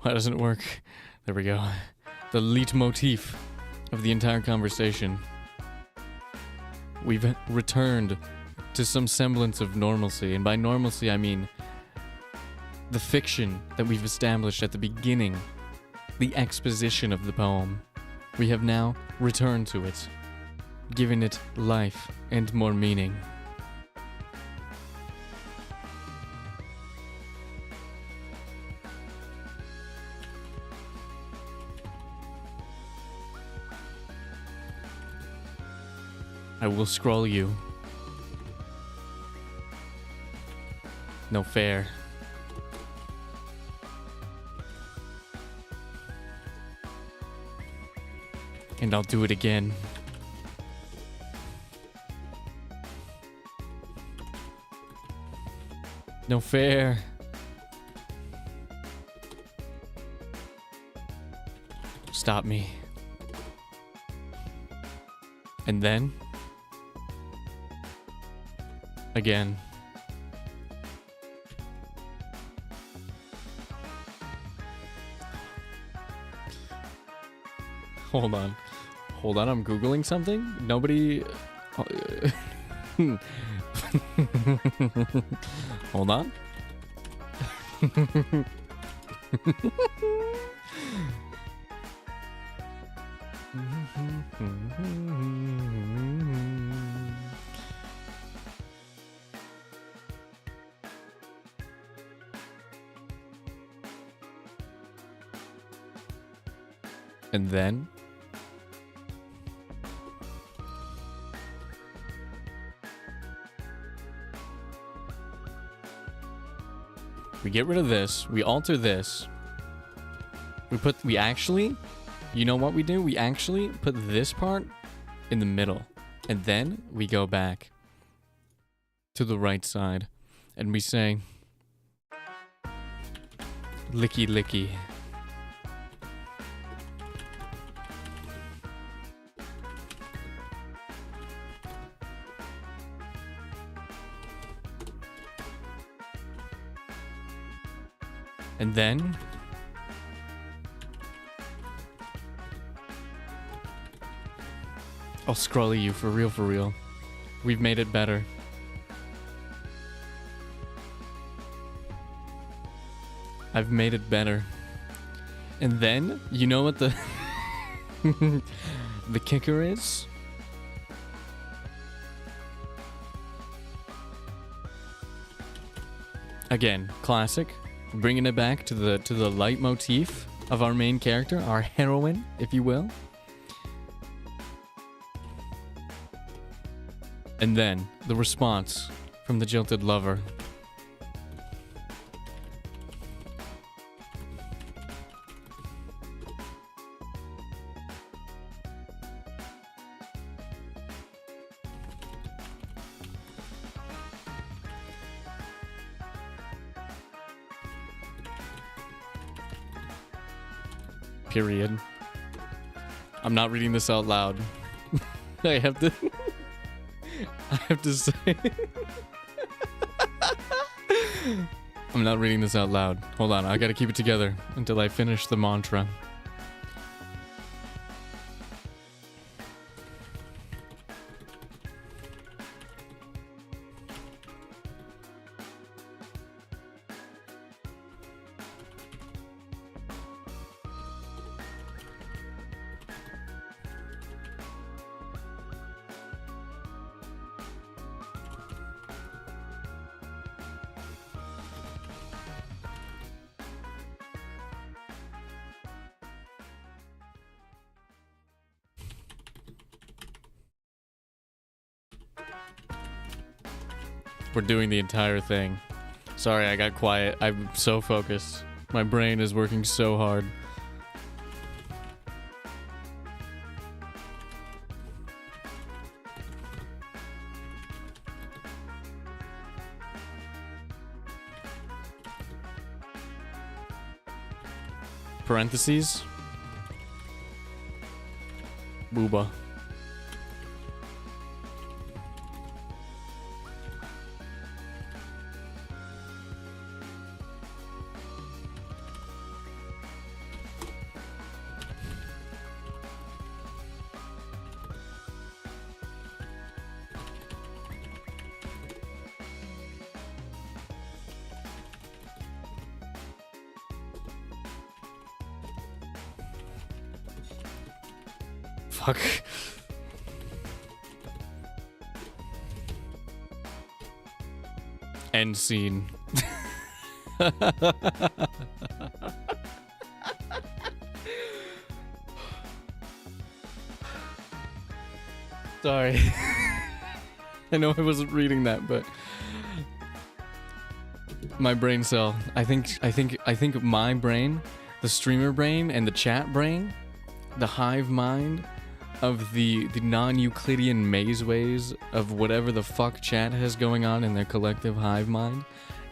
[SPEAKER 1] Why doesn't it work? There we go. The leitmotif of the entire conversation. We've returned to some semblance of normalcy, and by normalcy I mean the fiction that we've established at the beginning, the exposition of the poem. We have now returned to it, given it life and more meaning. I will scroll you. No fair. And I'll do it again. No fair. Stop me. And then again. Hold on. Hold on, I'm Googling something? Nobody... Hold on. And then we get rid of this, we alter this. We actually, you know what we do? We actually put this part in the middle. And then we go back to the right side and we say licky licky. And then I'll scrolly you for real, for real. We've made it better. I've made it better. And then, you know what the the kicker is? Again, classic. Bringing it back to the leitmotif of our main character, our heroine, if you will. And then the response from the jilted lover. Period. I'm not reading this out loud. I have to I have to say I'm not reading this out loud. Hold on, I gotta keep it together until I finish the mantra. We're doing the entire thing. Sorry, I got quiet. I'm so focused. My brain is working so hard. Parentheses. Booba. Fuck. End scene. Sorry. I know I wasn't reading that, but my brain cell. I think my brain, the streamer brain and the chat brain, the hive mind of the non-Euclidean mazeways of whatever the fuck chat has going on in their collective hive mind,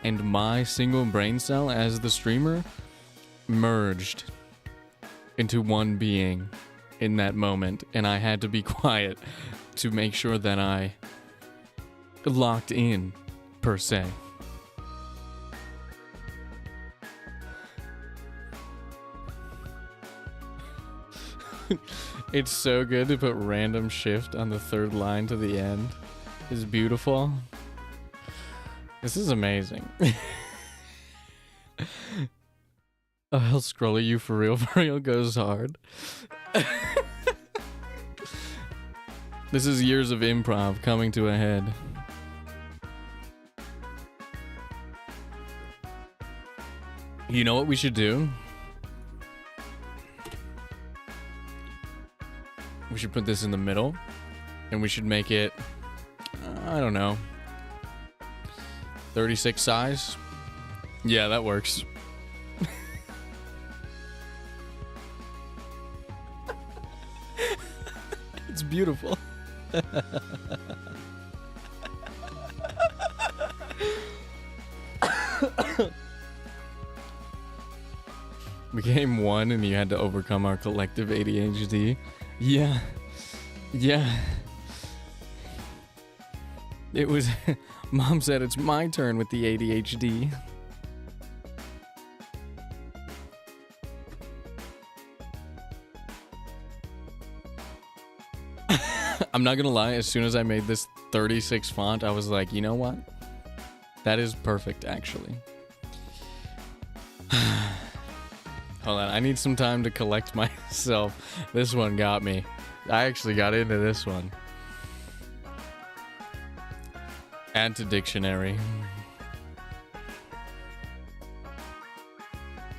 [SPEAKER 1] and my single brain cell as the streamer merged into one being in that moment, and I had to be quiet to make sure that I locked in, per se. It's so good to put random shift on the third line to the end. It's beautiful. This is amazing. Oh, hell, scroller you for real goes hard. This is years of improv coming to a head. You know what we should do? We should put this in the middle, and we should make it, I don't know, 36 size? Yeah, that works. It's beautiful. Became one and you had to overcome our collective ADHD. Yeah. It was... Mom said it's my turn with the ADHD. I'm not gonna lie, as soon as I made this 36 font, I was like, you know what? That is perfect, actually. Hold on, I need some time to collect myself. This one got me. I actually got into this one. Add to dictionary.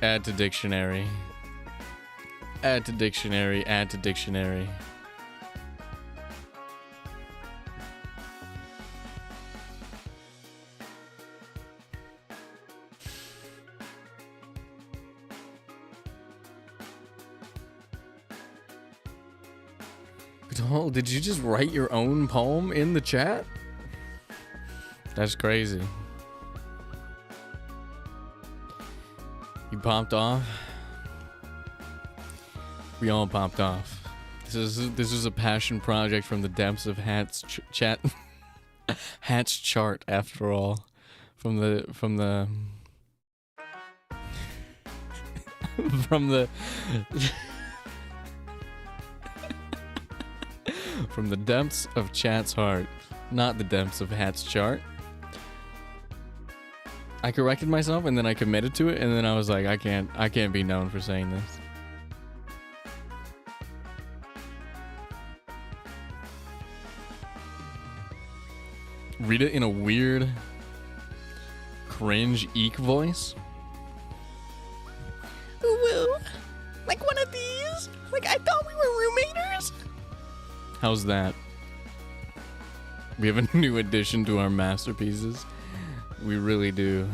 [SPEAKER 1] Add to dictionary. Add to dictionary. Add to dictionary. Oh, did you just write your own poem in the chat? That's crazy. You popped off? We all popped off. This is a passion project from the depths of Hat's chat. Hat's chart, after all. From the from the depths of Chat's heart, not the depths of Hat's chart. I corrected myself and then I committed to it, and then I was like, I can't be known for saying this. Read it in a weird, cringe eek voice.
[SPEAKER 2] Ooh, like one of these? Like I thought we were roommaters?
[SPEAKER 1] How's that? We have a new addition to our masterpieces. We really do.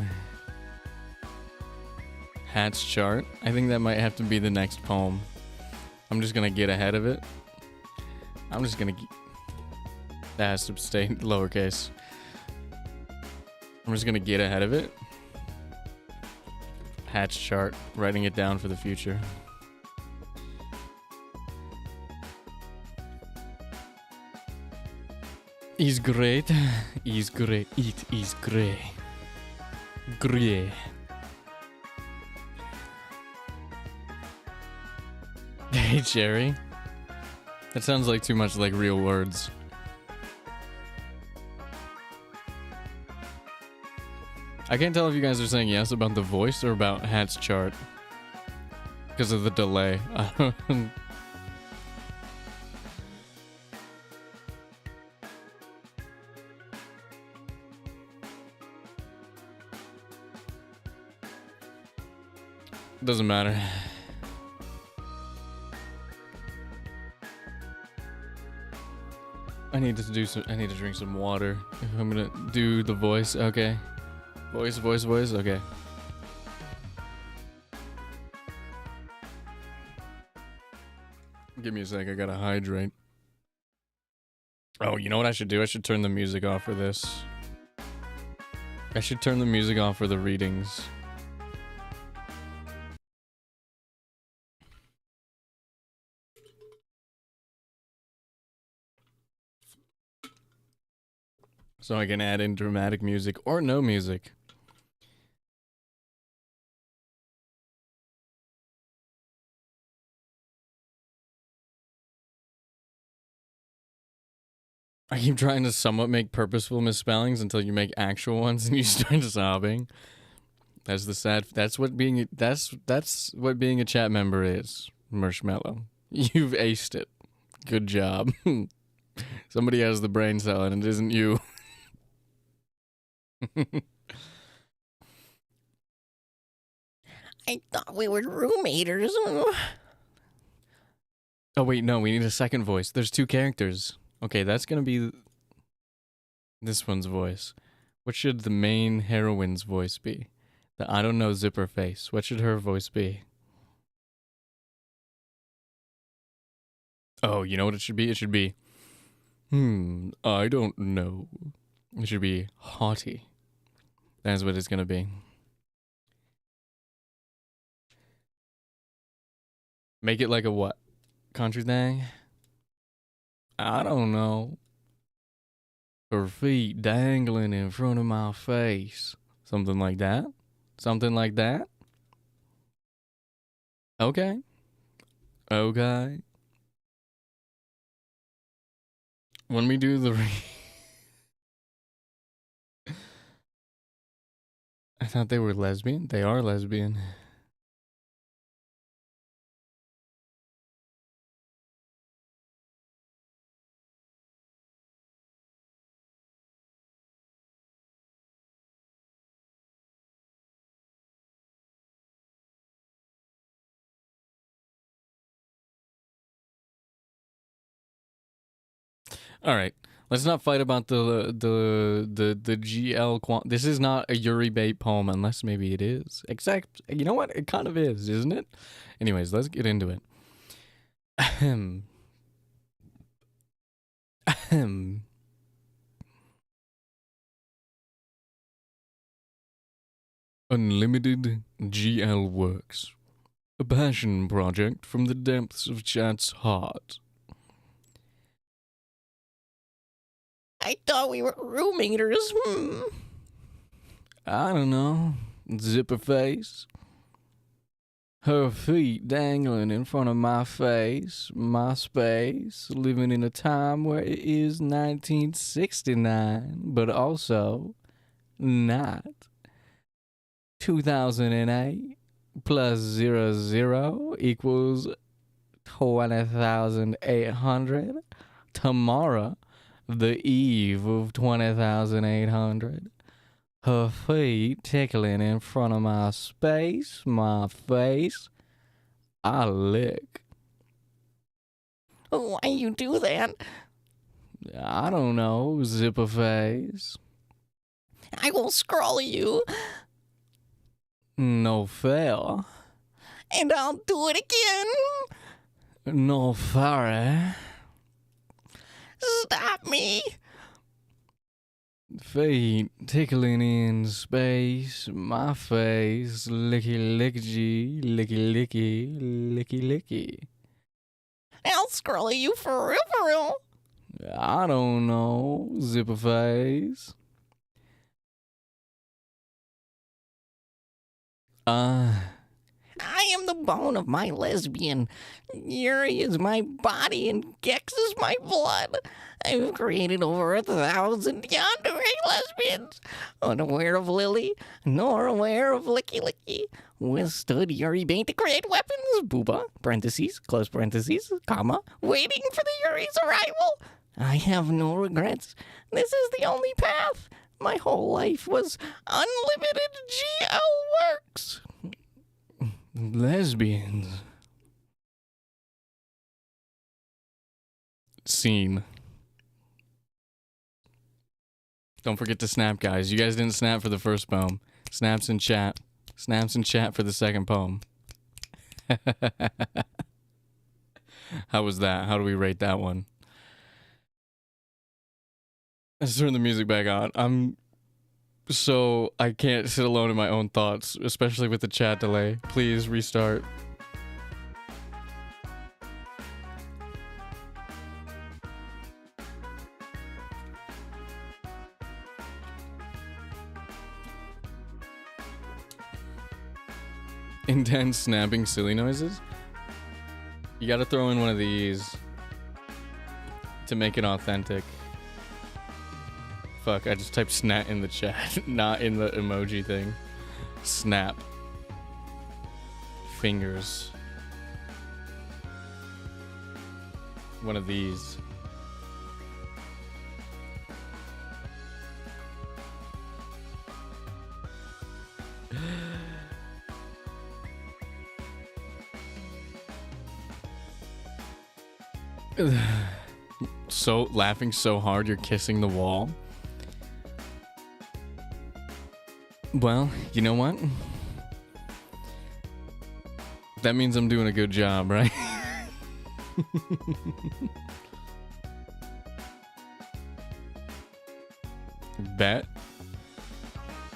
[SPEAKER 1] Hat's chart. I think that might have to be the next poem. I'm just gonna get ahead of it. I'm just gonna... That has to stay lowercase. I'm just gonna get ahead of it. Hat's chart. Writing it down for the future. Is great. Is great. It is great. Great. Hey, Jerry. That sounds like too much like real words. I can't tell if you guys are saying yes about the voice or about Hat's chart. Because of the delay. Doesn't matter. I need to drink some water if I'm gonna do the voice. Okay. Voice. Okay. Give me a sec. I gotta hydrate. Oh, you know what I should do? I should turn the music off for this. I should turn the music off for the readings. So I can add in dramatic music or no music. I keep trying to somewhat make purposeful misspellings until you make actual ones and you start sobbing. That's the sad. That's what being a chat member is. Marshmallow. You've aced it. Good job. Somebody has the brain cell and it isn't you.
[SPEAKER 2] I thought we were roommaters.
[SPEAKER 1] Oh wait, no, we need a second voice. There's two characters. Okay, that's gonna be this one's voice. What should the main heroine's voice be? The I don't know zipper face. What should her voice be? Oh, you know what it should be? It should be, I don't know. It should be haughty. That's what it's gonna be. Make it like a what? Country thing? I don't know. Her feet dangling in front of my face. Something like that? Something like that? Okay. Okay. When we do the I thought they were lesbian. They are lesbian. All right, let's not fight about the GL. This is not a Yuri bait poem, unless maybe it is. Except, you know what? It kind of is, isn't it? Anyways, let's get into it. Ahem. Ahem. Unlimited GL Works, a passion project from the depths of chat's heart.
[SPEAKER 2] I thought we were roommaters.
[SPEAKER 1] I don't know. Zipper face. Her feet dangling in front of my face. My space. Living in a time where it is 1969, but also not. 2008 plus 00 equals 20,800. Tomorrow, the eve of 20,800. Her feet tickling in front of my space, my face. I lick.
[SPEAKER 2] Why you do that?
[SPEAKER 1] I don't know, zipper face.
[SPEAKER 2] I will scroll you.
[SPEAKER 1] No fair.
[SPEAKER 2] And I'll do it again.
[SPEAKER 1] No fair.
[SPEAKER 2] Stop me.
[SPEAKER 1] Feet tickling in space, my face, licky licky, licky licky, licky licky.
[SPEAKER 2] I'll scroll you for real.
[SPEAKER 1] I don't know, zipper face.
[SPEAKER 2] I am the bone of my lesbian. Yuri is my body and Gex is my blood. I've created over 1,000 yandere lesbians. Unaware of Lily, nor aware of Licky Licky. Withstood Yuri bait to create weapons. Booba, parentheses, close parentheses, comma, waiting for the Yuri's arrival. I have no regrets. This is the only path. My whole life was unlimited GL Works.
[SPEAKER 1] Lesbians. Scene. Don't forget to snap, guys. You guys didn't snap for the first poem. Snaps in chat. Snaps in chat for the second poem. How was that? How do we rate that one? Let's turn the music back on. So I can't sit alone in my own thoughts, especially with the chat delay. Please restart. Intense snapping silly noises. You gotta throw in one of these to make it authentic. Fuck, I just typed snap in the chat, not in the emoji thing. Snap. Fingers. One of these. So laughing so hard you're kissing the wall. Well, you know what? That means I'm doing a good job, right? Bet.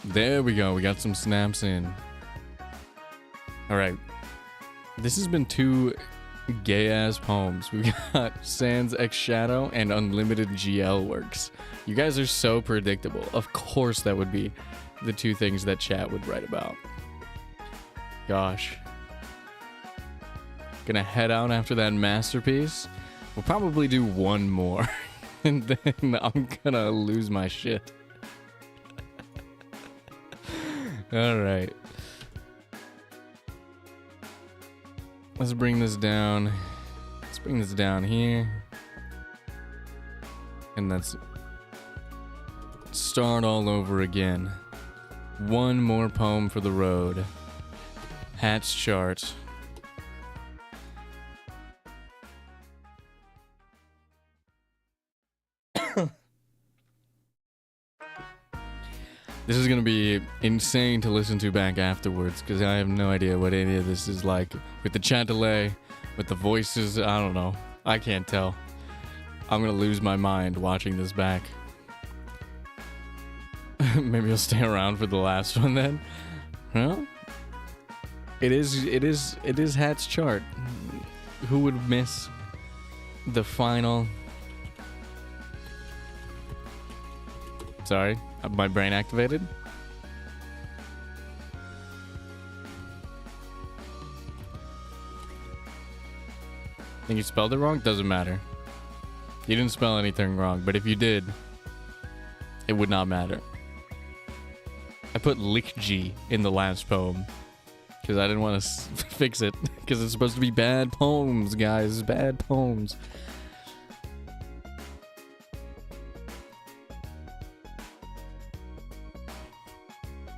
[SPEAKER 1] There we go. We got some snaps in. All right. This has been 2 gay-ass poems. We've got Sans X Shadow and Unlimited GL Works. You guys are so predictable. Of course that would be the 2 things that chat would write about. Gosh. Gonna head out after that masterpiece. We'll probably do one more. and then I'm gonna lose my shit. All right. Let's bring this down. Let's bring this down here. And let's start all over again. One more poem for the road. Hat's chart. This is gonna be insane to listen to back afterwards because I have no idea what any of this is like. With the chat delay, with the voices, I don't know. I can't tell. I'm gonna lose my mind watching this back. Maybe I'll stay around for the last one then. Well, it is Hat's chart. Who would miss the final? Sorry, my brain activated. Think you spelled it wrong? Doesn't matter. You didn't spell anything wrong, but if you did, it would not matter. I put Lickg in the last poem because I didn't want to fix it because it's supposed to be bad poems, guys. Bad poems.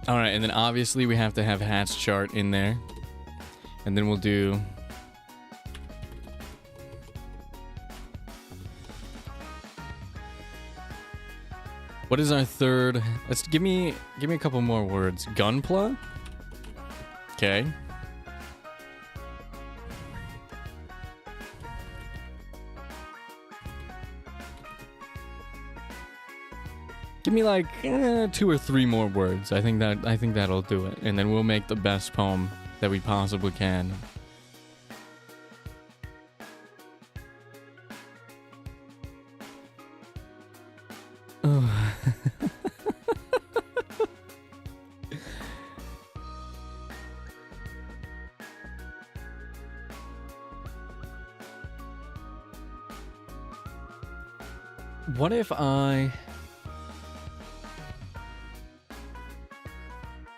[SPEAKER 1] All right, and then obviously we have to have Hat's chart in there. And then we'll do... What is our third? Let's give me a couple more words. Gunpla? Okay. Give me like 2 or 3 more words. I think that'll do it. And then we'll make the best poem that we possibly can. What if I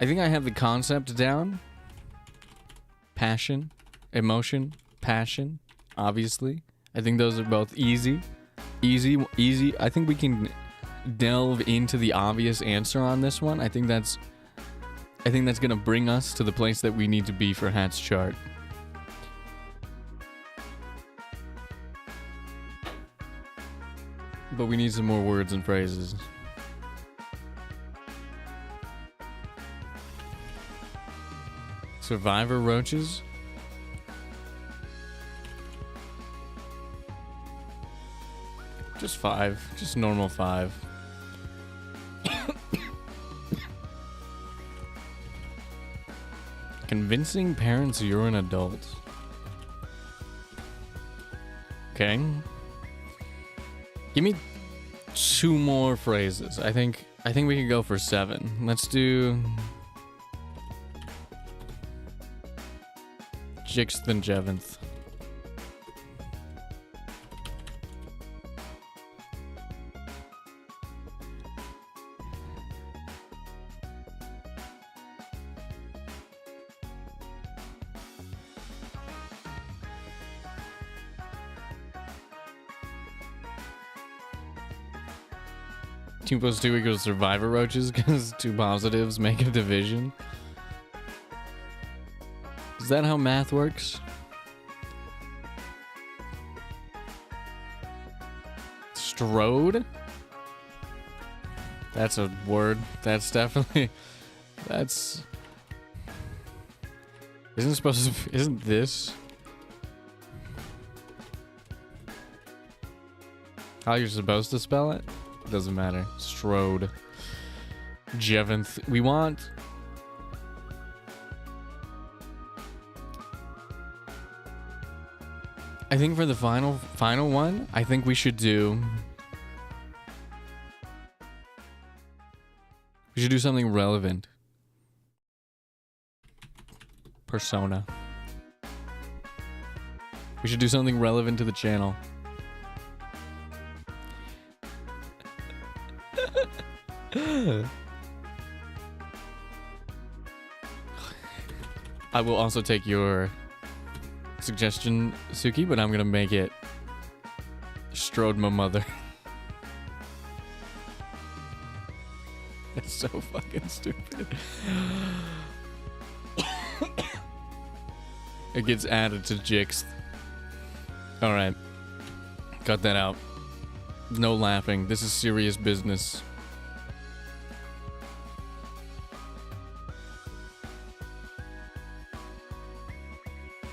[SPEAKER 1] think I have the concept down. Passion, emotion, passion, obviously. I think those are both easy. Easy. I think we can delve into the obvious answer on this one. I think that's gonna bring us to the place that we need to be for Hat's chart. But we need some more words and phrases. Survivor roaches? Just 5. Just normal 5. Convincing parents you're an adult. Okay. Give me 2 more phrases. I think we can go for 7. Let's do... Sixth and 7th. Two plus 2 equals survivor roaches because 2 positives make a division. Is that how math works? Strode? That's a word. That's definitely... That's... Isn't supposed to... Isn't this... how you're supposed to spell it? Doesn't matter. Strode. Jeventh. We want... I think for the final one, I think we should do... We should do something relevant. Persona. We should do something relevant to the channel. I will also take your suggestion, Suki, but I'm gonna make it Strode my mother. That's so fucking stupid. It gets added to Jix. Alright. Cut that out. No laughing. This is serious business.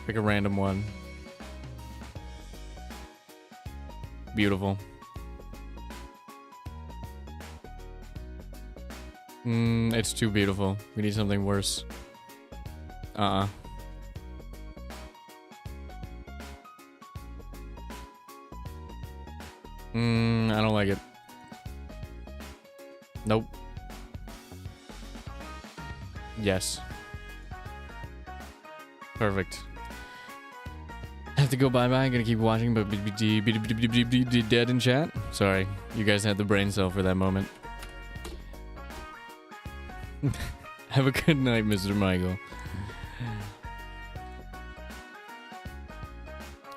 [SPEAKER 1] Pick a random one. Beautiful. It's too beautiful. We need something worse. I don't like it. Nope. Yes. Perfect. I have to go bye-bye. I'm gonna keep watching, but be dead in chat. Sorry, you guys had the brain cell for that moment. Have a good night, Mr. Michael.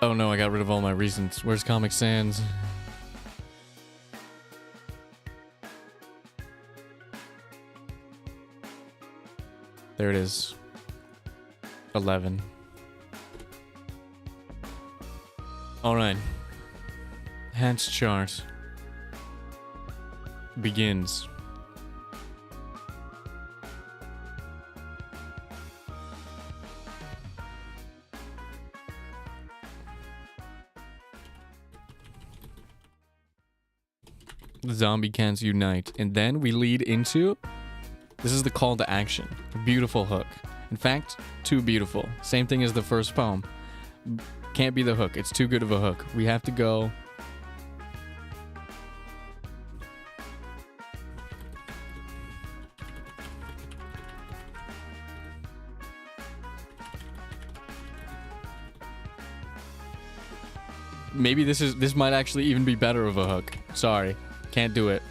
[SPEAKER 1] Oh no, I got rid of all my recents. Where's Comic Sans? There it is. 11. Alright. Hatch chart begins. The zombie cans unite, and then we lead into... This is the call to action. A beautiful hook. In fact, too beautiful. Same thing as the first poem. Can't be the hook. It's too good of a hook. We have to go... Maybe this might actually even be better of a hook. Sorry. Can't do it.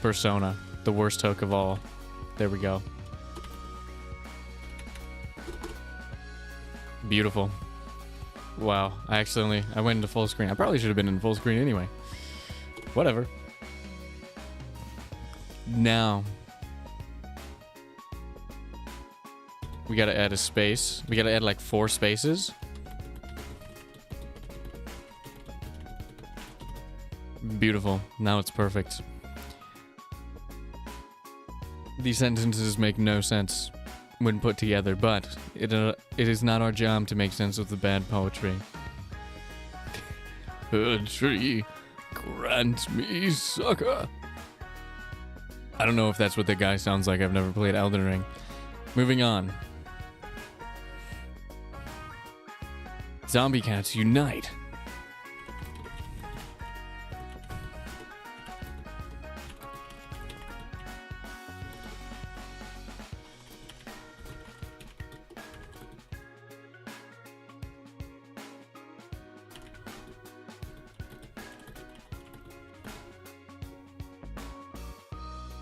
[SPEAKER 1] Persona. The worst hook of all. There we go. Beautiful. Wow. I went into full screen. I probably should have been in full screen anyway. Whatever. Now. We gotta add a space. We gotta add like 4 spaces. Beautiful. Now it's perfect. These sentences make no sense when put together, but it is not our job to make sense of the bad poetry. Poetry, grant me succor. I don't know if that's what the guy sounds like. I've never played Elden Ring. Moving on. Zombie cats unite.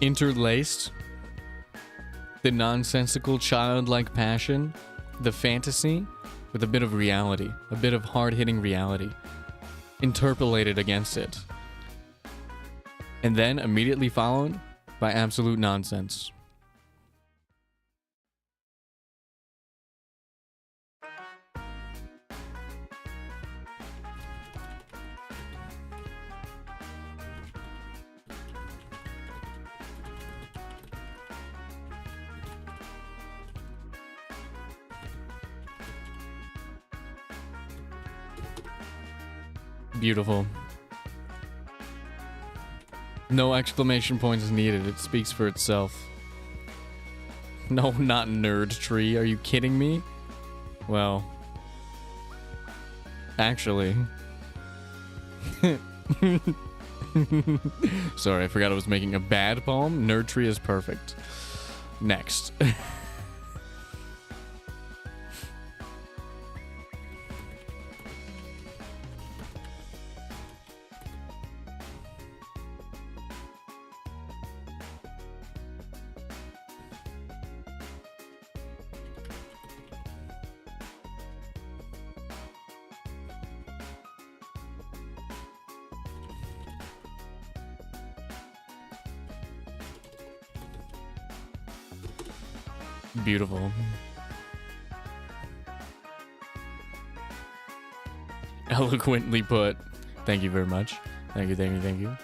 [SPEAKER 1] Interlaced, the nonsensical childlike passion, the fantasy, with a bit of reality, a bit of hard-hitting reality, interpolated against it. And then immediately followed by absolute nonsense. Beautiful. No exclamation points needed. It speaks for itself. No, not nerd tree. Are you kidding me? Well, actually. Sorry, I forgot I was making a bad poem. Nerd tree is perfect. Next. Beautiful. Eloquently put. Thank you very much. Thank you, thank you, thank you.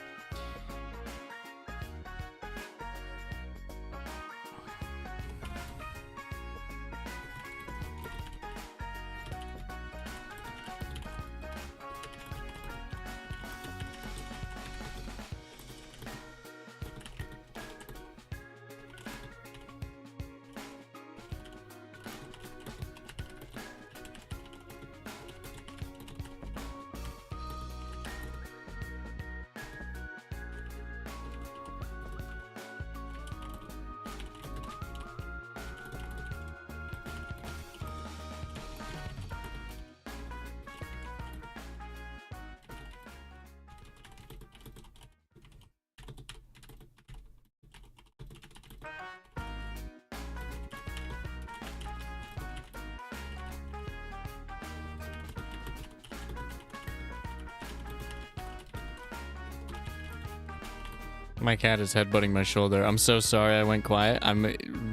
[SPEAKER 1] My cat is headbutting my shoulder. I'm so sorry I went quiet. I'm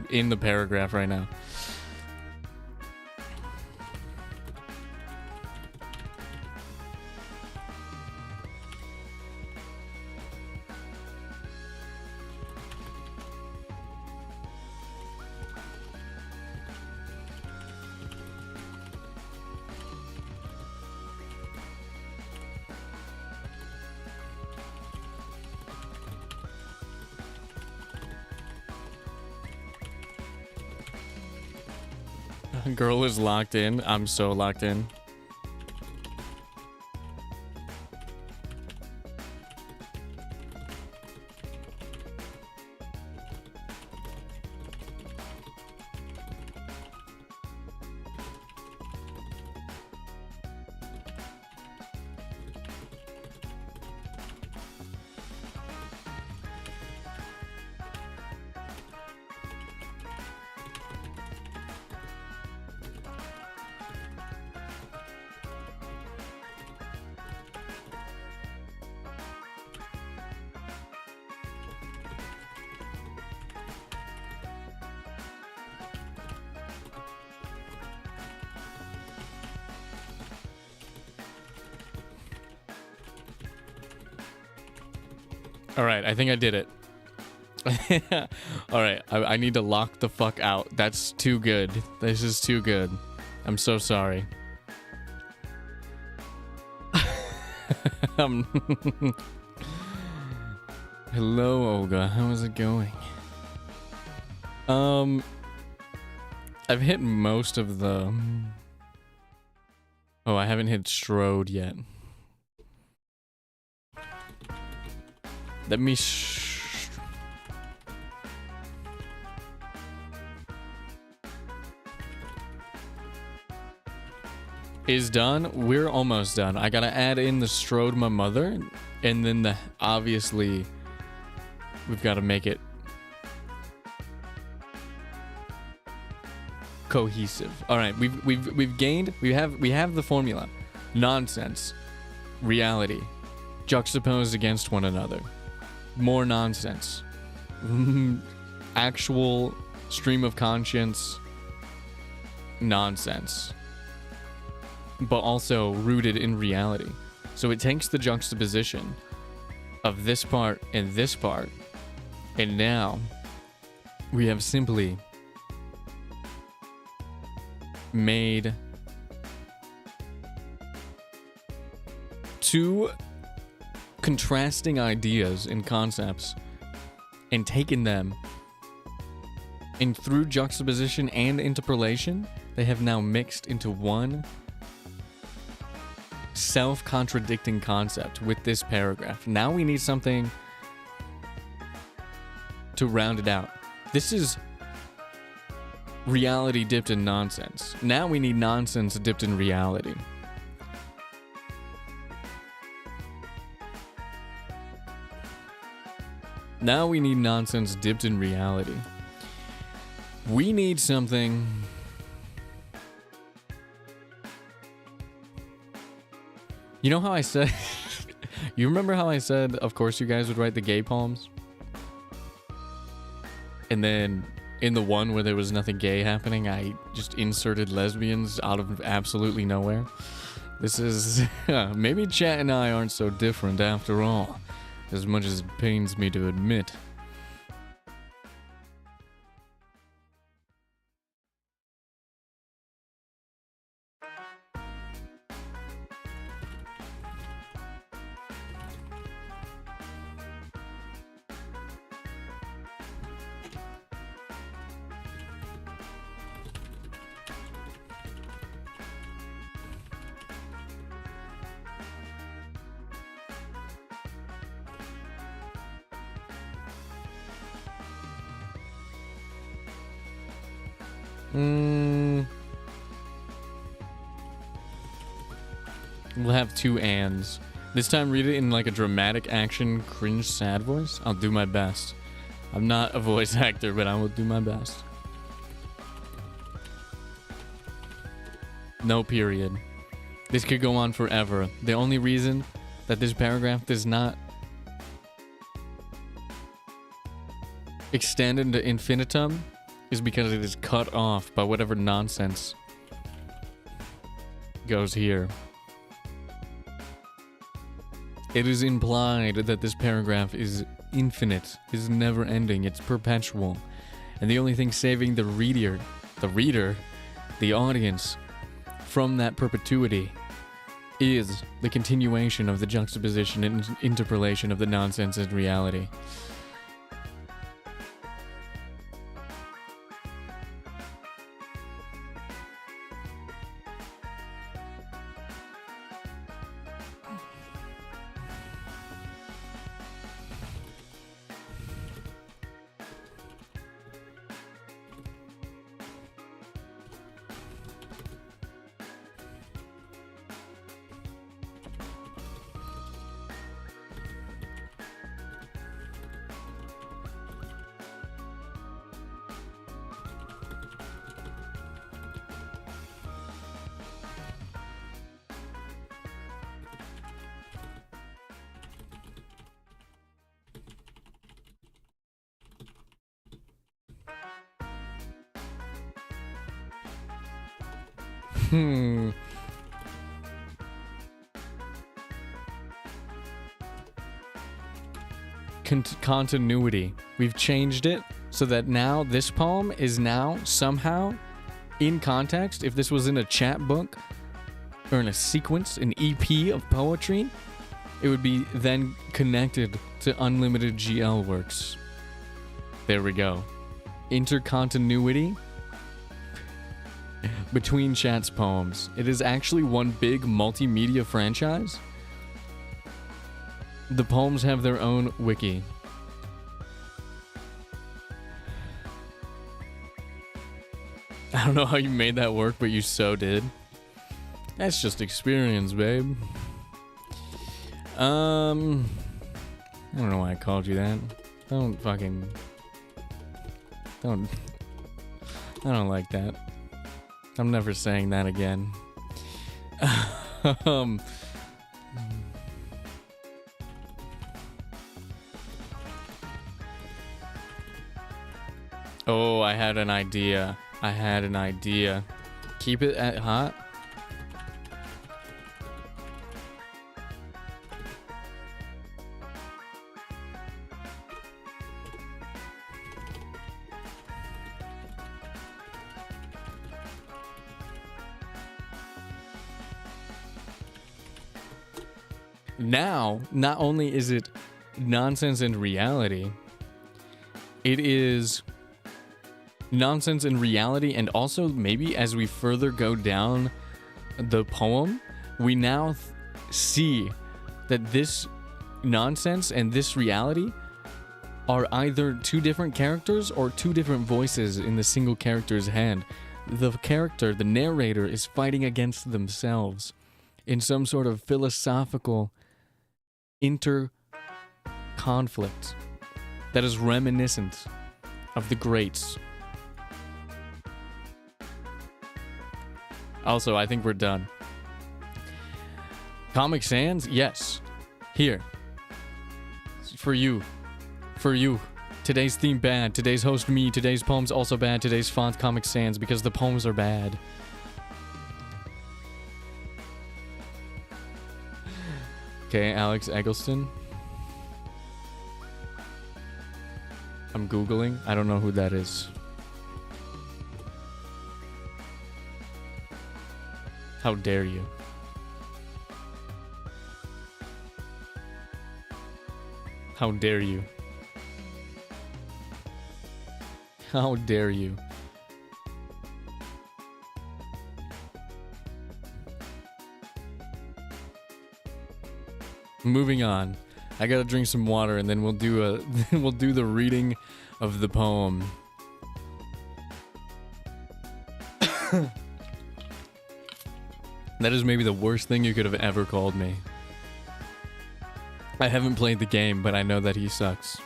[SPEAKER 1] in the paragraph right now. Girl is locked in. I'm so locked in. All right, I think I did it. All right, I need to lock the fuck out. That's too good. This is too good. I'm so sorry. Hello, Olga. How is it going? I've hit most of the... Oh, I haven't hit Strode yet. Let me is done. We're almost done. I gotta add in the Strode my mother, and then the obviously we've got to make it cohesive. All right, we've gained. We have the formula. Nonsense, reality, juxtaposed against one another. More nonsense. Actual stream of conscience nonsense. But also rooted in reality. So it takes the juxtaposition of this part and this part. And now we have simply made two contrasting ideas and concepts and taken them, and through juxtaposition and interpolation they have now mixed into one self-contradicting concept with this paragraph. Now we need something to round it out. This is reality dipped in nonsense. Now we need nonsense dipped in reality. Now we need nonsense dipped in reality. We need something... You know how I said... You remember how I said, of course you guys would write the gay poems? And then in the one where there was nothing gay happening, I just inserted lesbians out of absolutely nowhere. This is... maybe Chat and I aren't so different after all, as much as it pains me to admit. We'll have two ands. This time read it in like a dramatic action, cringe, sad voice. I'll do my best. I'm not a voice actor, but I will do my best. No period. This could go on forever. The only reason that this paragraph does not extend into infinitum is because it is cut off by whatever nonsense goes here. It is implied that this paragraph is infinite, is never ending, it's perpetual. And the only thing saving the reader, the audience, from that perpetuity is the continuation of the juxtaposition and interpolation of the nonsense and reality. Continuity. We've changed it so that now this poem is now somehow in context. If this was in a chat book or in a sequence, an EP of poetry, it would be then connected to unlimited GL works. There we go. Intercontinuity between Chat's poems. It is actually one big multimedia franchise. The poems have their own wiki. I don't know how you made that work, but you so did. That's just experience, babe. I don't know why I called you that. I don't like that. I'm never saying that again. Oh, I had an idea. Keep it at hot. Now, not only is it nonsense and reality, it is nonsense and reality, and also maybe as we further go down the poem, we now see that this nonsense and this reality are either two different characters or two different voices in the single character's head. The character, the narrator, is fighting against themselves in some sort of philosophical inter-conflict that is reminiscent of the greats. Also, I think we're done. Comic Sans? Yes. Here. For you. Today's theme bad. Today's host me. Today's poems also bad. Today's font Comic Sans because the poems are bad. Okay, Alex Eggleston. I'm Googling. I don't know who that is. How dare you? How dare you? How dare you? Moving on. I gotta drink some water and then we'll do we'll do the reading of the poem. That is maybe the worst thing you could have ever called me. I haven't played the game, but I know that he sucks.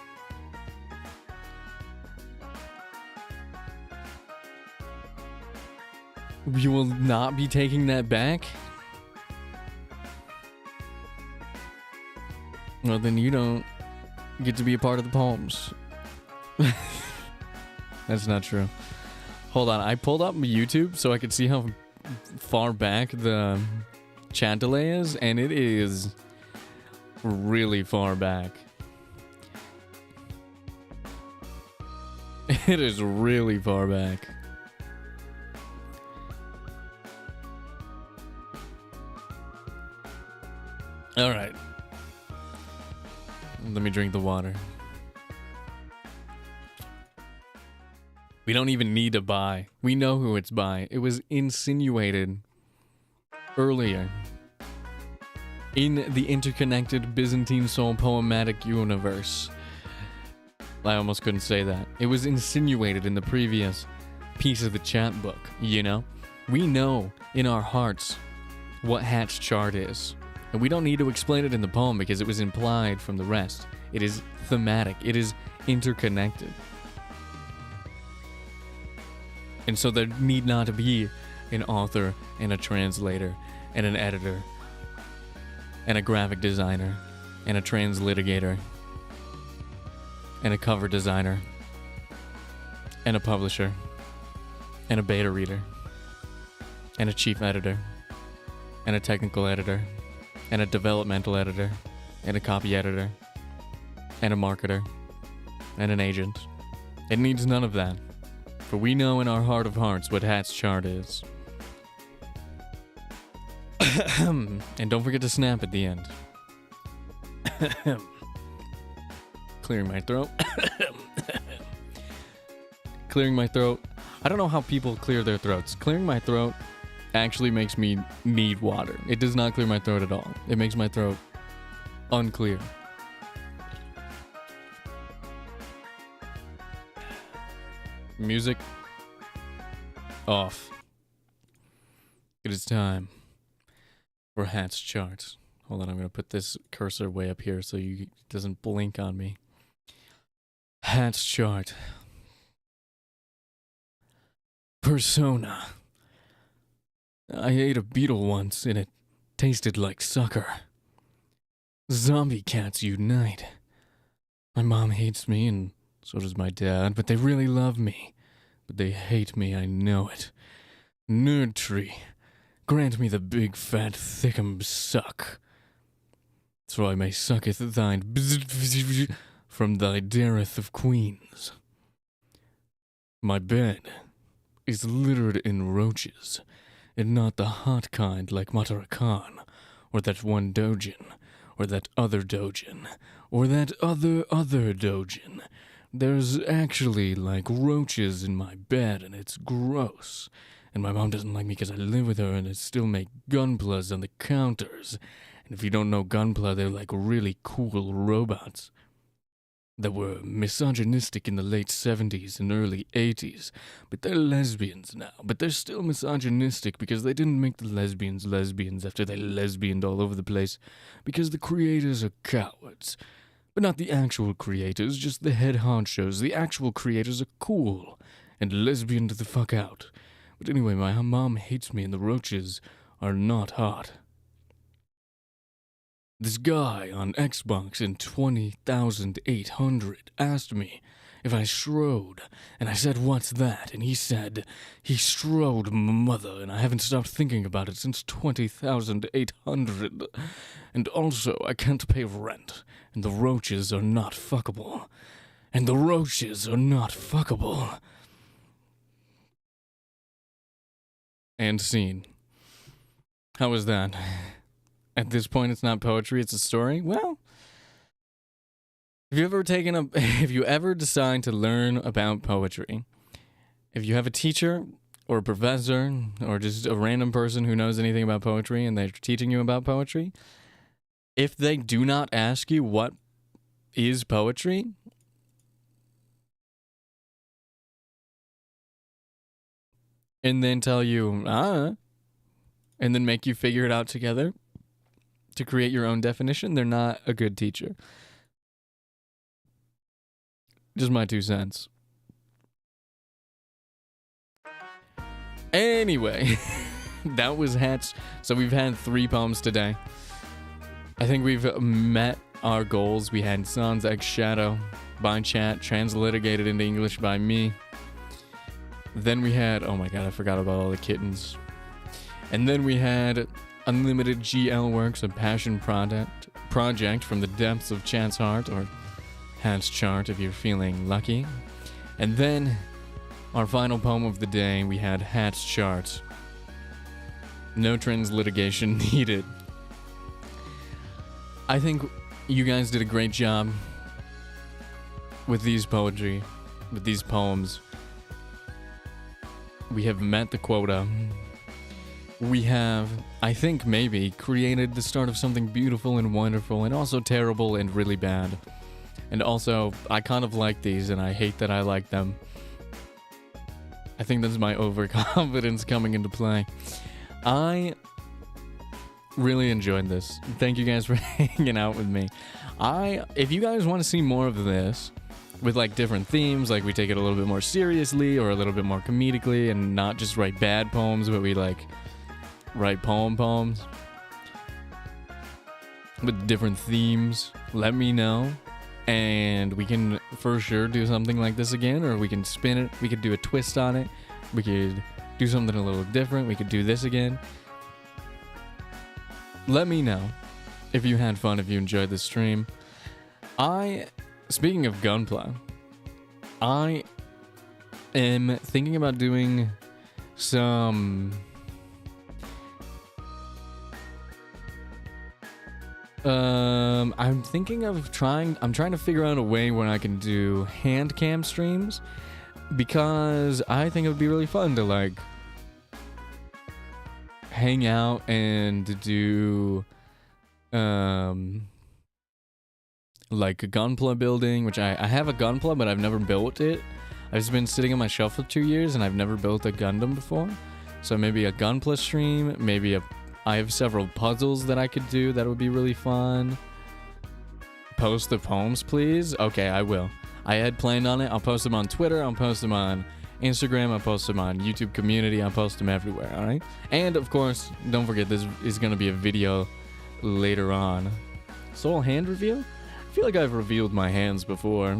[SPEAKER 1] You will not be taking that back? Well, then you don't get to be a part of the poems. That's not true. Hold on, I pulled up YouTube so I could see how far back the chat delay is, and it is really far back. It is really far back. All right. Let me drink the water. We don't even need to buy. We know who it's by. It was insinuated earlier in the interconnected Byzantine soul poematic universe. I almost couldn't say that. It was insinuated in the previous piece of the chat book, you know? We know in our hearts what Hat's chart is. And we don't need to explain it in the poem because it was implied from the rest. It is thematic. It is interconnected. And so there need not be an author and a translator and an editor and a graphic designer and a translitigator and a cover designer and a publisher and a beta reader and a chief editor and a technical editor and a developmental editor and a copy editor and a marketer and an agent. It needs none of that. For we know in our heart of hearts what Hat's chart is. And don't forget to snap at the end. Clearing my throat. Clearing my throat. I don't know how people clear their throats. Clearing my throat actually makes me need water. It does not clear my throat at all. It makes my throat unclear. Music off. It is time for Hat's chart. Hold on, I'm going to put this cursor way up here so it doesn't blink on me. Hat's chart. Persona. I ate a beetle once and it tasted like sucker. Zombie cats unite. My mom hates me and so does my dad, but they really love me. But they hate me, I know it. Nerd tree. Grant me the big fat thickum suck. So I may sucketh thine from thy dareth of queens. My bed is littered in roaches, and not the hot kind like Matara Khan, or that one dojin, or that other dojin, or that other dojin. There's actually, like, roaches in my bed, and it's gross. And my mom doesn't like me because I live with her, and I still make gunplas on the counters. And if you don't know gunpla, they're like really cool robots that were misogynistic in the late 70s and early 80s. But they're lesbians now. But they're still misogynistic because they didn't make the lesbians after they lesbianed all over the place. Because the creators are cowards. But not the actual creators, just the head honchos. The actual creators are cool and lesbianed the fuck out. But anyway, my mom hates me and the roaches are not hot. This guy on Xbox in 20,800 asked me if I strode, and I said, "What's that?" And he said, "He strode, mother, and I haven't stopped thinking about it since 20,800. And also, I can't pay rent, and the roaches are not fuckable. And the roaches are not fuckable." And scene. How was that? At this point, it's not poetry, it's a story? Well, if you ever decide to learn about poetry, if you have a teacher or a professor or just a random person who knows anything about poetry and they're teaching you about poetry, if they do not ask you what is poetry, and then tell you, and then make you figure it out together to create your own definition, they're not a good teacher. Just my 2 cents. Anyway, that was Hats. So we've had 3 poems today. I think we've met our goals. We had Sans X Shadow by chat, transliterated into English by me. Then we had, oh my god, I forgot about all the kittens. And then we had Unlimited GL Works, a passion project from the depths of Chat's heart, or Hat's chart if you're feeling lucky. And then our final poem of the day, we had Hat's chart. No translitigation needed. I think you guys did a great job with these poems. We have met the quota. We have, I think maybe, created the start of something beautiful and wonderful, and also terrible and really bad. And also, I kind of like these, and I hate that I like them. I think that's my overconfidence coming into play. I really enjoyed this. Thank you guys for hanging out with me. If you guys want to see more of this, with like different themes, like we take it a little bit more seriously or a little bit more comedically, and not just write bad poems, but we like write poems with different themes, let me know, and we can for sure do something like this again, or we can spin it, we could do a twist on it, we could do something a little different, we could do this again. Let me know if you had fun, if you enjoyed the stream. Speaking of Gunpla, I am thinking about doing some I'm trying to figure out a way where I can do hand cam streams, because I think it would be really fun to like hang out and do like a Gunpla building, which I have a Gunpla, but I've never built it. I've just been sitting on my shelf for 2 years, and I've never built a Gundam before. So maybe a Gunpla stream, I have several puzzles that I could do that would be really fun. Post the poems, please. Okay, I will. I had planned on it. I'll post them on Twitter. I'll post them on Instagram. I'll post them on YouTube community. I'll post them everywhere, alright? And, of course, don't forget, this is going to be a video later on. Soul hand reveal? I feel like I've revealed my hands before.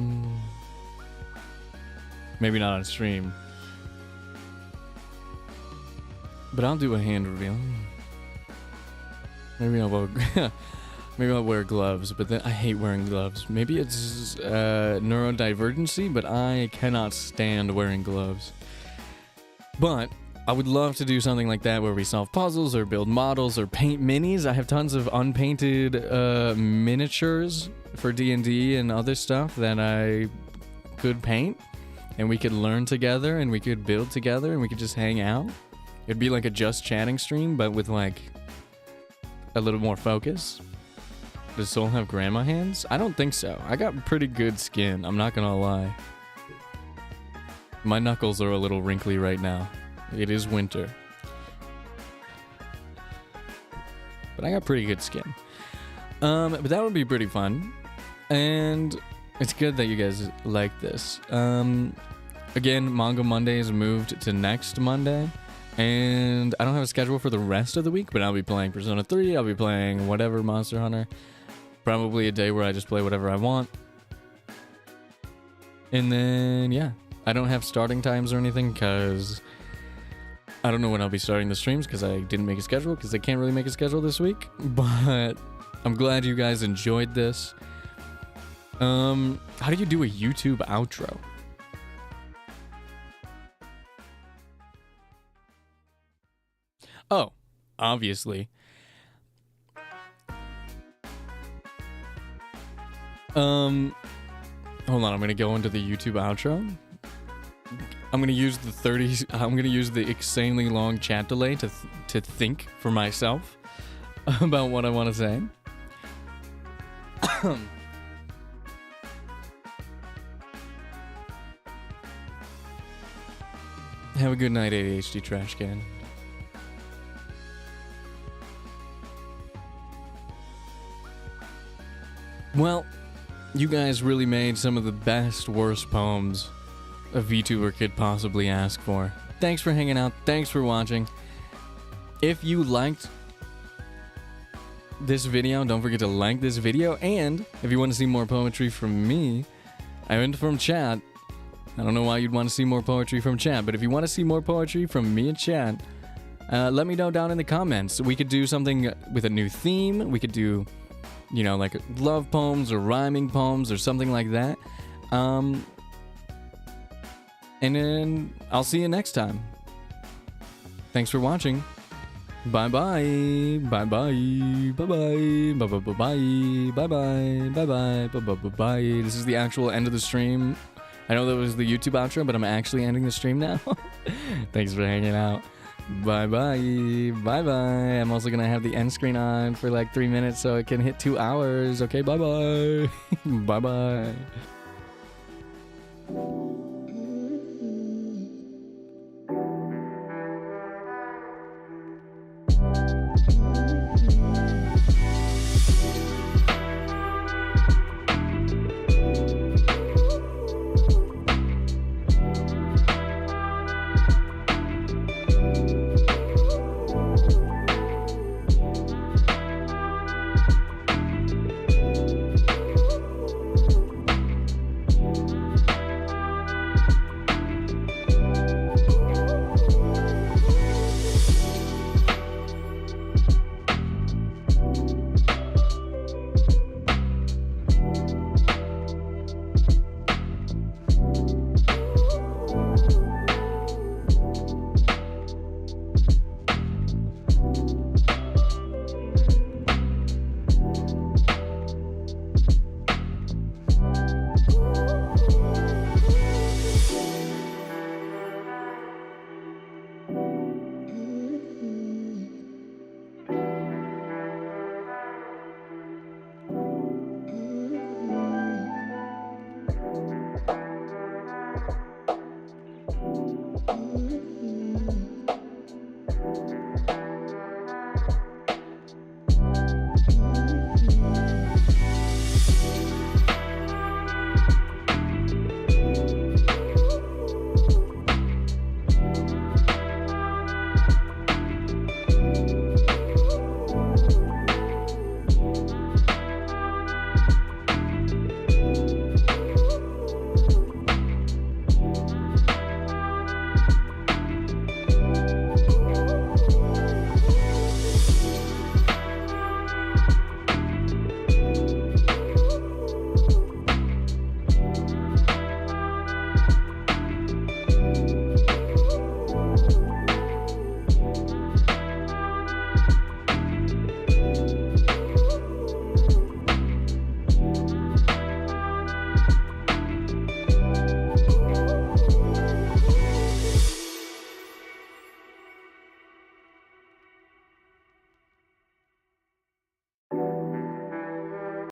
[SPEAKER 1] Maybe not on stream. But I'll do a hand reveal. Maybe I'll wear gloves, but then I hate wearing gloves. Maybe it's neurodivergency, but I cannot stand wearing gloves. But I would love to do something like that where we solve puzzles or build models or paint minis. I have tons of unpainted miniatures for D&D and other stuff that I could paint, and we could learn together, and we could build together, and we could just hang out. It'd be like a just chatting stream, but with like a little more focus. Does Soul have grandma hands? I don't think so. I got pretty good skin, I'm not gonna lie. My knuckles are a little wrinkly right now. It is winter. But I got pretty good skin. But that would be pretty fun. And it's good that you guys like this. Again, Manga Mondays moved to next Monday. And I don't have a schedule for the rest of the week, but I'll be playing Persona 3, I'll be playing whatever Monster Hunter. Probably a day where I just play whatever I want. And then, yeah, I don't have starting times or anything because I don't know when I'll be starting the streams because I didn't make a schedule because I can't really make a schedule this week. But I'm glad you guys enjoyed this. How do you do a YouTube outro? Oh, obviously. Hold on, I'm gonna go into the YouTube outro. I'm gonna use the insanely long chat delay to think for myself about what I want to say. Have a good night, ADHD trash can. Well, you guys really made some of the best, worst poems a VTuber could possibly ask for. Thanks for hanging out. Thanks for watching. If you liked this video, don't forget to like this video. And if you want to see more poetry from me and from chat, I don't know why you'd want to see more poetry from chat, but if you want to see more poetry from me and chat, let me know down in the comments. We could do something with a new theme. We could do, you know, like love poems or rhyming poems or something like that. And then I'll see you next time. Thanks for watching. Bye-bye. Bye-bye. Bye-bye. Bye-bye. Bye-bye. Bye-bye. Bye-bye. This is the actual end of the stream. I know that was the YouTube outro, but I'm actually ending the stream now. Thanks for hanging out. Bye-bye. Bye-bye. I'm also going to have the end screen on for like 3 minutes so it can hit 2 hours. Okay, bye-bye. Bye-bye.